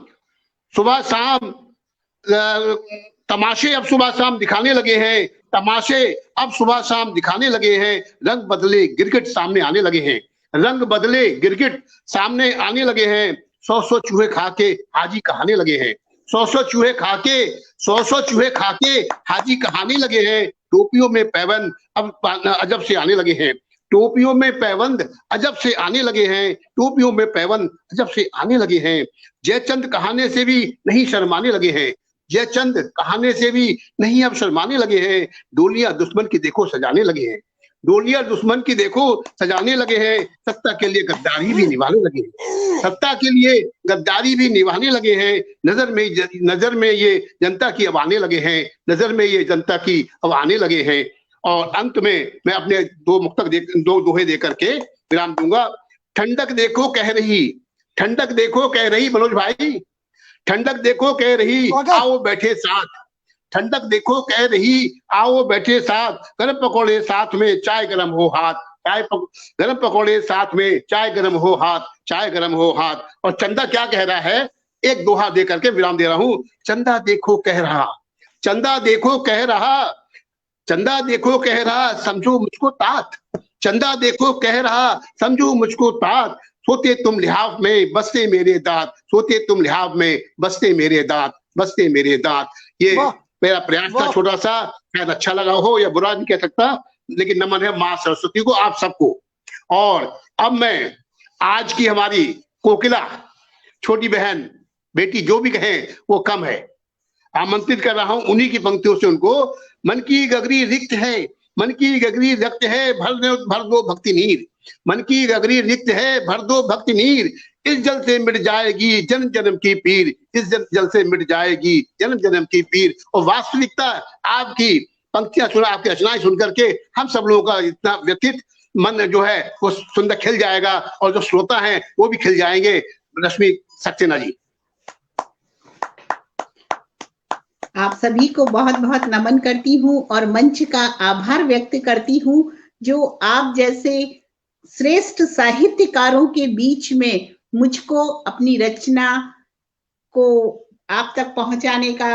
Speaker 2: तमाशे अब सुबह शाम दिखाने लगे हैं, तमाशे अब सुबह शाम दिखाने लगे हैं। रंग बदले गिरगिट सामने आने लगे हैं, रंग बदले गिरगिट सामने आने लगे हैं। 100 चूहे खा के हाजी कहाने लगे हैं। 100 चूहे खा के 100 चूहे खा के हाजी कहाने लगे हैं। टोपियों में पैबंद अब अजब से आने लगे हैं। टोपियों में पैबंद अजब से आने लगे हैं। टोपियों में पैबंद अजब से आने लगे हैं। जयचंद कहाने से भी नहीं शर्माने लगे हैं। जयचंद कहाने से भी नहीं अब शर्माने लगे हैं। डोलियां दुश्मन की देखो सजाने लगे हैं। डोलियां दुश्मन की देखो सजाने लगे हैं। सत्ता के लिए गद्दारी भी निभाने लगे हैं। सत्ता के लिए गद्दारी भी निभाने लगे हैं। नजर में ये जनता की अब आने लगे हैं। नजर में ये जनता की अब आने लगे हैं। और अंत में मैं अपने दो दोहे दे करके विराम दूंगा। ठंडक देखो कह रही, ठंडक देखो कह रही मनोज भाई, ठंडक देखो कह रही आओ बैठे साथ। ठंडक देखो कह रही आओ बैठे साथ। गरम पकौड़े साथ में चाय गरम हो हाथ। गरम पकौड़े साथ में चाय गरम हो हाथ। चाय गरम हो हाथ। और चंदा क्या कह रहा है, एक दोहा दे करके विराम दे रहा हूं। चंदा देखो कह रहा, चंदा देखो कह रहा, चंदा देखो कह रहा समझो मुझको तात। चंदा देखो कह रहा समझो मुझको तात। सोते तुम लिहाफ में बसते मेरे दांत। सोते तुम लिहाफ में बसते मेरे दांत। बसते मेरे दांत। ये मेरा प्रयास था छोटा सा, शायद अच्छा लगा हो या बुरा नहीं कह सकता, लेकिन नमन है मां सरस्वती को, आप सबको। और अब मैं आज की हमारी कोकिला छोटी बहन बेटी जो भी कहे वो कम है, आमंत्रित कर रहा हूं उन्हीं की पंक्तियों से उनको। मन की गगरी रिक्त है, मन की गगरी रिक्त है भर दो भक्ति नीर। मन की गगरी रिक्त है भर दो भक्ति नीर। इस जल से मिट जाएगी जन्म जन्म की पीर। इस जल से मिट जाएगी जन्म जन्म की पीर। और वास्तविकता आपकी पंक्तियां सुना, आपकी रचनाएं सुन करके हम सब लोगों का इतना व्यथित मन जो है वो सुंदर खिल जाएगा, और जो श्रोता हैं वो भी खिल जाएंगे। रश्मि सक्सेना जी,
Speaker 4: आप सभी को बहुत बहुत नमन करती हूँ और मंच का आभार व्यक्त करती हूँ, जो आप जैसे श्रेष्ठ साहित्यकारों के बीच में मुझको अपनी रचना को आप तक पहुंचाने का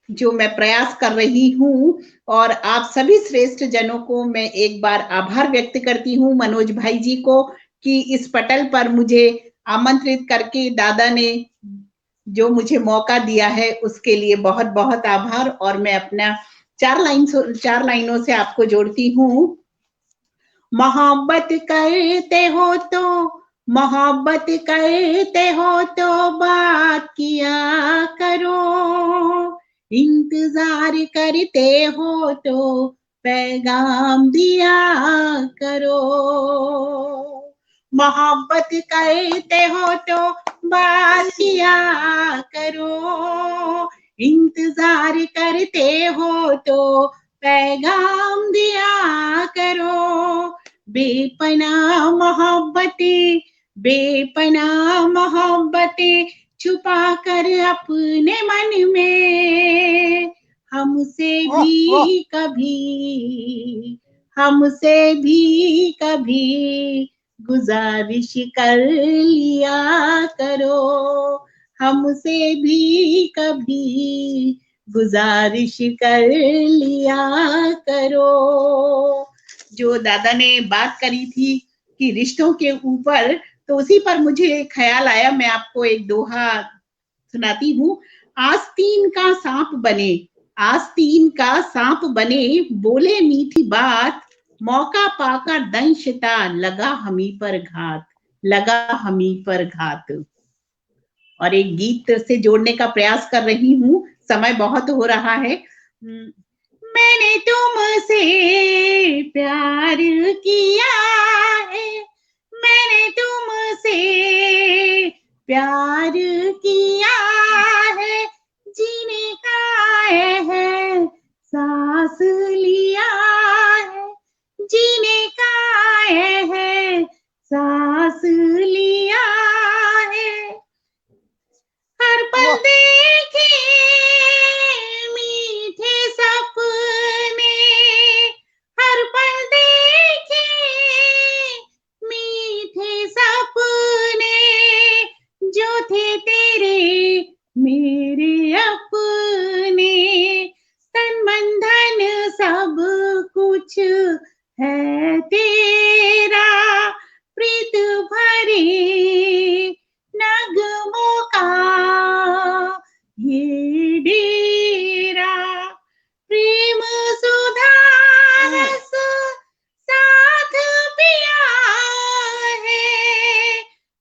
Speaker 4: जो मैं प्रयास कर रही हूँ। और आप सभी श्रेष्ठ जनों को मैं एक बार आभार व्यक्त करती हूँ, मनोज भाई जी को, कि इस पटल पर मुझे आमंत्रित करके दादा ने जो मुझे मौका दिया है उसके लिए बहुत बहुत आभार। और मैं अपना 4 लाइनों से आपको जोड़ती हूँ। मोहब्बत करते हो तो, मोहब्बत करते हो तो बात किया करो। इंतजार करते हो तो पैगाम दिया करो। मोहब्बत करते हो तो बात किया करो। इंतजार करते हो तो पैगाम दिया करो। बेपनाह मोहब्बतें, बेपनाह मोहब्बतें छुपा कर अपने मन में, हमसे भी कभी गुजारिश कर लिया करो। हमसे भी कभी गुजारिश कर लिया करो। जो दादा ने बात करी थी कि रिश्तों के ऊपर, तो उसी पर मुझे ख्याल आया, मैं आपको एक दोहा सुनाती हूँ। आस्तीन का सांप बने, आस्तीन का सांप बने, बोले मीठी बात, मौका पाकर दंशता, लगा हमी पर घात, लगा हमी पर घात। और एक गीत से जोड़ने का प्रयास कर रही हूँ, समय बहुत हो रहा है। मैंने तुमसे प्यार किया है, मैंने तुमसे प्यार किया है, जीने का है सांस लिया है, जीने का है सांस लिया है। हर पल देखे मीठे सपने, हर पल देखे मीठे सपने, जो थे तेरे मेरे ये डेरा प्रेम सुधा रस साथ पिया है,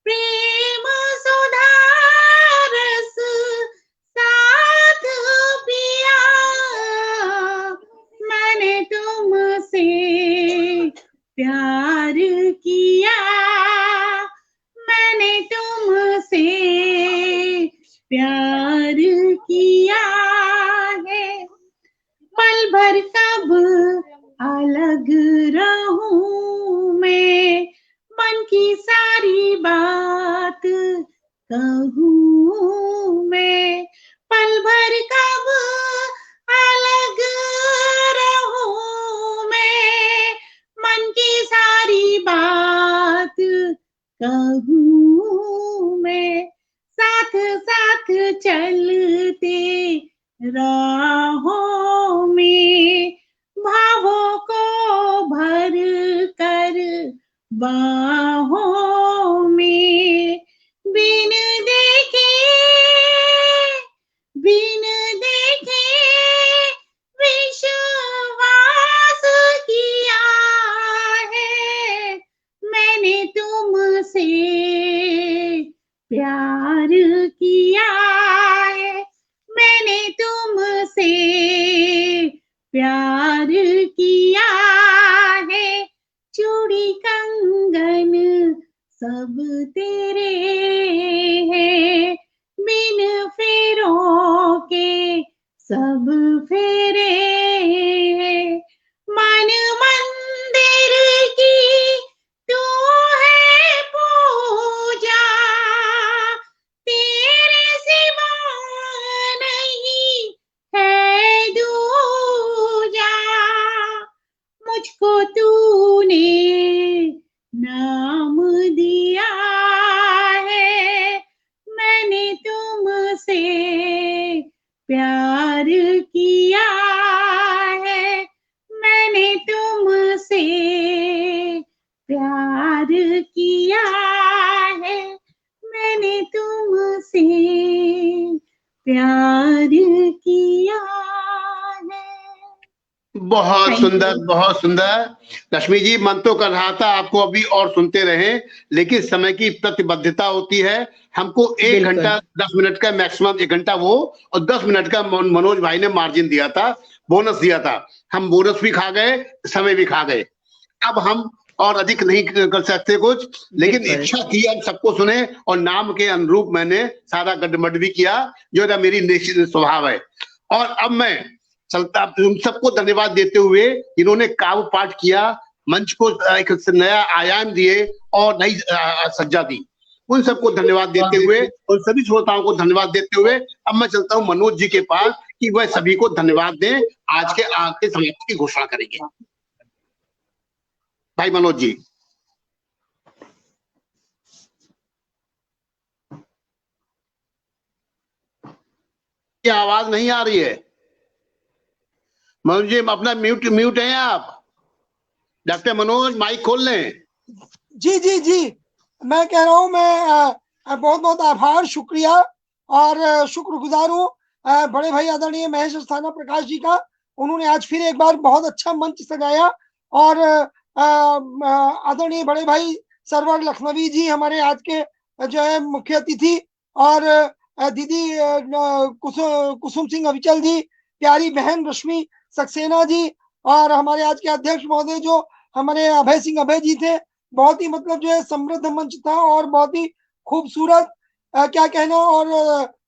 Speaker 4: प्रेम सुधा रस साथ पिया, मैंने तुमसे प्यार किया, मैंने तुमसे प्यार किया है। पल भर कब अलग रहूं मैं, मन की सारी बात कहूं मैं, पल भर कब अलग रहूं मैं, मन की सारी बात कहूं मैं, साथ साथ चलते राहों में, भावों को भर कर बाहों में, बिन देखे विश्वास किया है, मैंने तुमसे प्यार किया है, मैंने तुमसे प्यार किया है। चूड़ी कंगन सब तेरे हैं, बिन फेरों के सब फेरे हैं, मन मंदिर की तू है पूजा, तेरे सिवा नहीं है दूजा, मुझको तूने नाम दिया है, मैंने तुमसे प्यार किया है, मैंने तुमसे प्यार किया है, मैंने तुमसे प्यार किया है।
Speaker 2: बहुत
Speaker 4: Thank
Speaker 2: सुंदर,
Speaker 4: you.
Speaker 2: बहुत सुंदर। लक्ष्मी जी, मन तो कर रहा था आपको अभी और सुनते रहे, लेकिन समय की प्रतिबद्धता होती है। हमको 1
Speaker 6: बिल्कुल।
Speaker 2: घंटा 10 मिनट का, मैक्सिमम 1 घंटा वो, और 10 मिनट का मनोज भाई ने मार्जिन दिया था, बोनस दिया था। हम बोनस भी खा गए, समय भी खा गए। अब हम और अधिक नहीं कर सकते कुछ, लेकिन
Speaker 6: बिल्कुल।
Speaker 2: इच्छा की हम सबको सुने, और नाम के अनुरूप मैंने सारा गड्ढमड भी किया, जो था मेरी निश्चित स्वभाव है। और अब मैं चलता, उन सबको धन्यवाद देते हुए इन्होंने काव्य पाठ किया, मंच को एक नया आयाम दिए और नई सज्जा दी, उन सबको धन्यवाद देते हुए, और सभी श्रोताओं को धन्यवाद देते हुए अब मैं चलता हूं मनोज जी के पास कि वह सभी को धन्यवाद दें, आज के समाप्ति की घोषणा करेंगे। भाई मनोज जी। क्या आवाज नहीं आ रही है? मनोज जी अपना म्यूट हैं आप? डॉक्टर मनोज माइक खोल लें।
Speaker 1: जी जी जी, मैं कह रहा हूँ, मैं बहुत बहुत आभार, शुक्रिया और शुक्रगुजार हूँ बड़े भाई आदरणीय महेश अस्थाना प्रकाश जी का। उन्होंने आज फिर एक बार बहुत अच्छा मंच सजाया, और आदरणीय बड़े भाई सरवर लखनवी जी हमारे आज के जो है मुख्य अतिथि, और दीदी कुसुम सिंह अविचल जी, प्यारी बहन रश्मि सक्सेना जी, और हमारे आज के अध्यक्ष महोदय जो हमारे अभय सिंह अभय जी थे। बहुत ही मतलब जो है समृद्ध मंच था और बहुत ही खूबसूरत, क्या कहना। और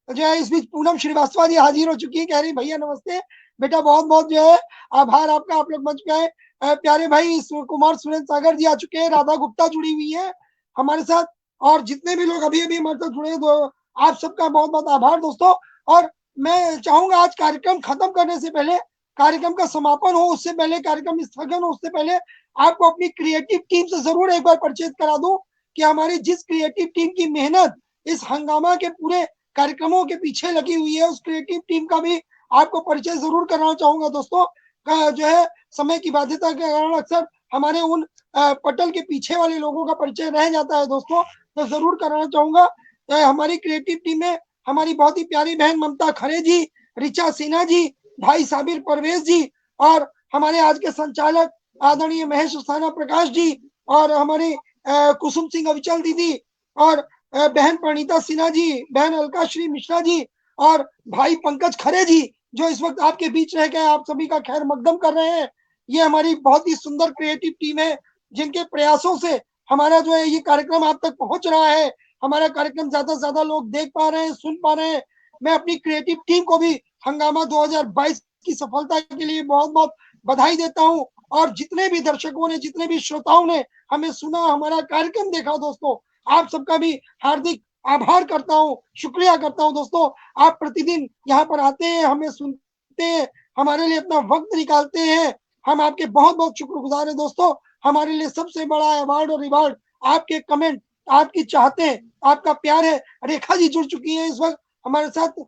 Speaker 1: जो है इस बीच पूनम श्रीवास्तव जी हाजिर हो चुकी है, कह रही भैया नमस्ते बेटा, बहुत बहुत जो है आभार आपका, आप लोग मंच पे आए। प्यारे भाई कुमार सुरेंद्र सागर जी आ चुके हैं, राधा गुप्ता जुड़ी हुई है हमारे साथ, और जितने भी लोग अभी अभी हमारे साथ जुड़े हैं, आप सबका बहुत बहुत आभार दोस्तों। और मैं चाहूंगा आज कार्यक्रम खत्म करने से पहले, कार्यक्रम का समापन हो उससे पहले, कार्यक्रम स्थगन हो उससे पहले, आपको अपनी क्रिएटिव टीम से जरूर एक बार परिचित करा दूं कि हमारी जिस क्रिएटिव टीम की मेहनत इस हंगामा के पूरे कार्यक्रमों के पीछे लगी हुई है, उस क्रिएटिव टीम का भी आपको परिचय जरूर कराना चाहूंगा दोस्तों। जो है समय की बाध्यता के कारण अक्सर हमारे उन पटल के पीछे वाले लोगों का परिचय रह जाता है दोस्तों, तो जरूर कराना चाहूंगा। हमारी क्रिएटिव टीम में हमारी बहुत ही प्यारी बहन ममता खरे जी, रिचा सिन्हा जी, भाई साबिर परवेज जी, और हमारे आज के संचालक आदरणीय महेश उसाना प्रकाश जी, और हमारे कुसुम सिंह अविचल दीदी, और बहन प्रणीता सिन्हा जी, बहन अलका श्री मिश्रा जी, और भाई पंकज खरे जी, जो इस वक्त आपके बीच रह गए आप सभी का खैर मकदम कर रहे हैं। ये हमारी बहुत ही सुंदर क्रिएटिव टीम है, जिनके प्रयासों से हमारा जो है ये कार्यक्रम आप तक पहुंच रहा है। हमारा कार्यक्रम ज्यादा से ज्यादा लोग देख पा रहे हैं, सुन पा रहे हैं। मैं अपनी क्रिएटिव टीम को भी हंगामा 2022 की सफलता के लिए बहुत बहुत बधाई देता हूं। और जितने भी दर्शकों ने, जितने भी श्रोताओं ने हमें सुना, हमारा कार्यक्रम देखा दोस्तों, आप सबका भी हार्दिक आभार करता हूं, शुक्रिया करता हूं दोस्तों। आप प्रतिदिन यहाँ पर आते हैं, हमें सुनते हैं, हमारे लिए अपना वक्त निकालते हैं। हम आपके बहुत बहुत शुक्रगुजार हैं दोस्तों। हमारे लिए सबसे बड़ा अवार्ड और रिवार्ड आपके कमेंट, आपकी चाहते हैं, आपका प्यार है। रेखा जी जुड़ चुकी है इस वक्त हमारे साथ,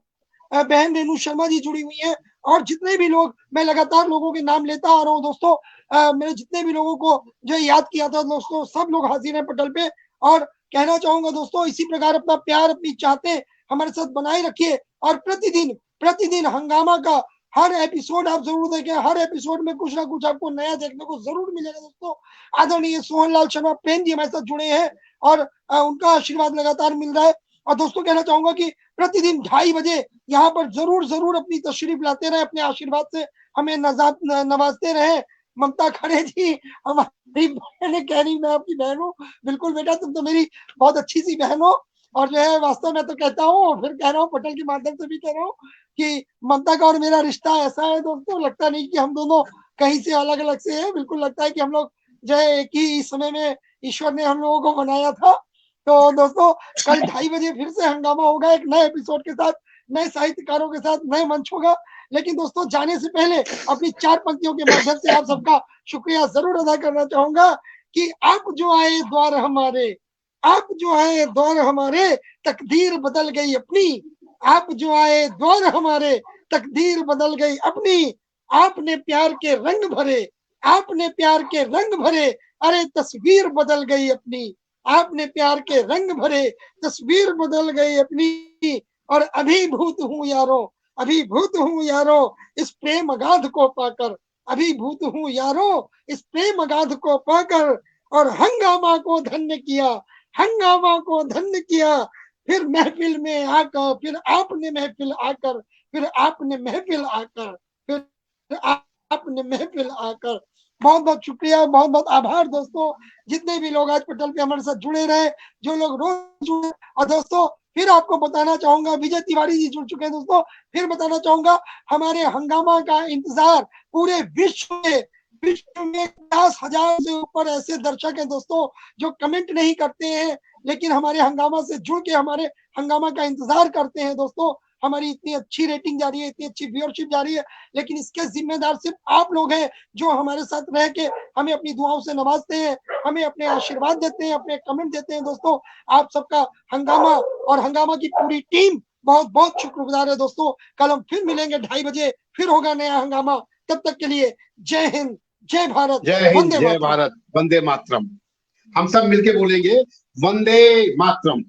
Speaker 1: बहन रेणु शर्मा जी जुड़ी हुई है, और जितने भी लोग, मैं लगातार लोगों के नाम लेता आ रहा हूँ दोस्तों। मैंने जितने भी लोगों को जो याद किया था दोस्तों, सब लोग हाजिर हैं पटल पे। और कहना चाहूंगा दोस्तों, इसी प्रकार अपना प्यार, अपनी चाहते हमारे साथ बनाए रखिए। और प्रतिदिन प्रतिदिन हंगामा का हर एपिसोड आप जरूर देखें। हर एपिसोड में कुछ ना कुछ आपको नया देखने को जरूर मिलेगा दोस्तों। आदरणीय सोहनलाल शर्मा प्रेम जी हमारे साथ जुड़े हैं, और उनका आशीर्वाद लगातार मिल रहा है। और दोस्तों कहना चाहूंगा कि प्रतिदिन 2:30 बजे यहाँ पर जरूर जरूर अपनी तशरीफ लाते रहे, अपने आशीर्वाद से हमें नवाजते रहे। ममता खरे जी हमारी बहन कह रही, मैं आपकी बहन हूँ। बिल्कुल बेटा, तुम तो मेरी बहुत अच्छी सी बहन हो। और जो है वास्तव में तो कहता हूँ, और फिर कह रहा हूँ, पटल के माध्यम से भी कह रहा हूँ कि ममता का और मेरा रिश्ता ऐसा है दोस्तों, लगता नहीं कि हम दोनों कहीं से अलग अलग से हैं। बिल्कुल लगता है कि हम लोग जो है एक ही समय में ईश्वर ने हम लोगों को बनाया था। तो दोस्तों कल 2:30 बजे फिर से हंगामा होगा, एक नए एपिसोड के साथ, नए साहित्यकारों के साथ, नए मंच होगा। लेकिन दोस्तों जाने से पहले अपनी 4 पंक्तियों के माध्यम से आप सबका शुक्रिया जरूर अदा करना चाहूंगा कि आप जो आए द्वार हमारे, आप जो आए द्वार हमारे, तकदीर बदल गई अपनी। आप जो आए द्वार हमारे, तकदीर बदल गई अपनी। आपने प्यार के रंग भरे, आपने प्यार के रंग भरे, अरे तस्वीर बदल गई अपनी। आपने प्यार के रंग भरे, तस्वीर बदल गई अपनी। और अभिभूत हूँ यारो, अभिभूत हूँ यारो इस प्रेम अगाध को पाकर, अभिभूत हूँ यारो इस प्रेम अगाध को पाकर। और हंगामा को धन्य किया, हंगामा को धन्य किया। फिर महफिल में आकर, फिर आपने महफिल आकर, फिर आपने महफिल आकर, फिर आपने महफिल आकर। बहुत बहुत शुक्रिया, बहुत बहुत आभार दोस्तों, जितने भी लोग आज पटल पे हमारे साथ जुड़े रहे, जो लोग रोज जुड़े। और दोस्तों फिर आपको बताना चाहूंगा, विजय तिवारी जी जुड़ चुके हैं दोस्तों। फिर बताना चाहूंगा, हमारे हंगामा का इंतजार पूरे विश्व में 50,000 से ऊपर ऐसे दर्शक हैं दोस्तों, जो कमेंट नहीं करते हैं, लेकिन हमारे हंगामा से जुड़ के हमारे हंगामा का इंतजार करते हैं दोस्तों। हमारी इतनी अच्छी रेटिंग जा रही है, इतनी अच्छी व्यूअरशिप जा रही है, लेकिन इसके जिम्मेदार सिर्फ आप लोग हैं, जो हमारे साथ रह के हमें अपनी दुआओं से नवाजते हैं, हमें अपने आशीर्वाद देते हैं, अपने कमेंट देते हैं दोस्तों। आप सबका हंगामा और हंगामा की पूरी टीम बहुत बहुत शुक्रगुजार है दोस्तों। कल हम फिर मिलेंगे 2:30 बजे, फिर होगा नया हंगामा। तब तक के लिए जय हिंद, जय भारत,
Speaker 2: जय हिंद, जय भारत, वंदे मातरम। हम सब मिलके बोलेंगे, वंदे मातरम,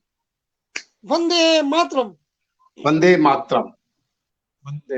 Speaker 1: वंदे मातरम,
Speaker 2: वंदे मातरम,
Speaker 5: वंदे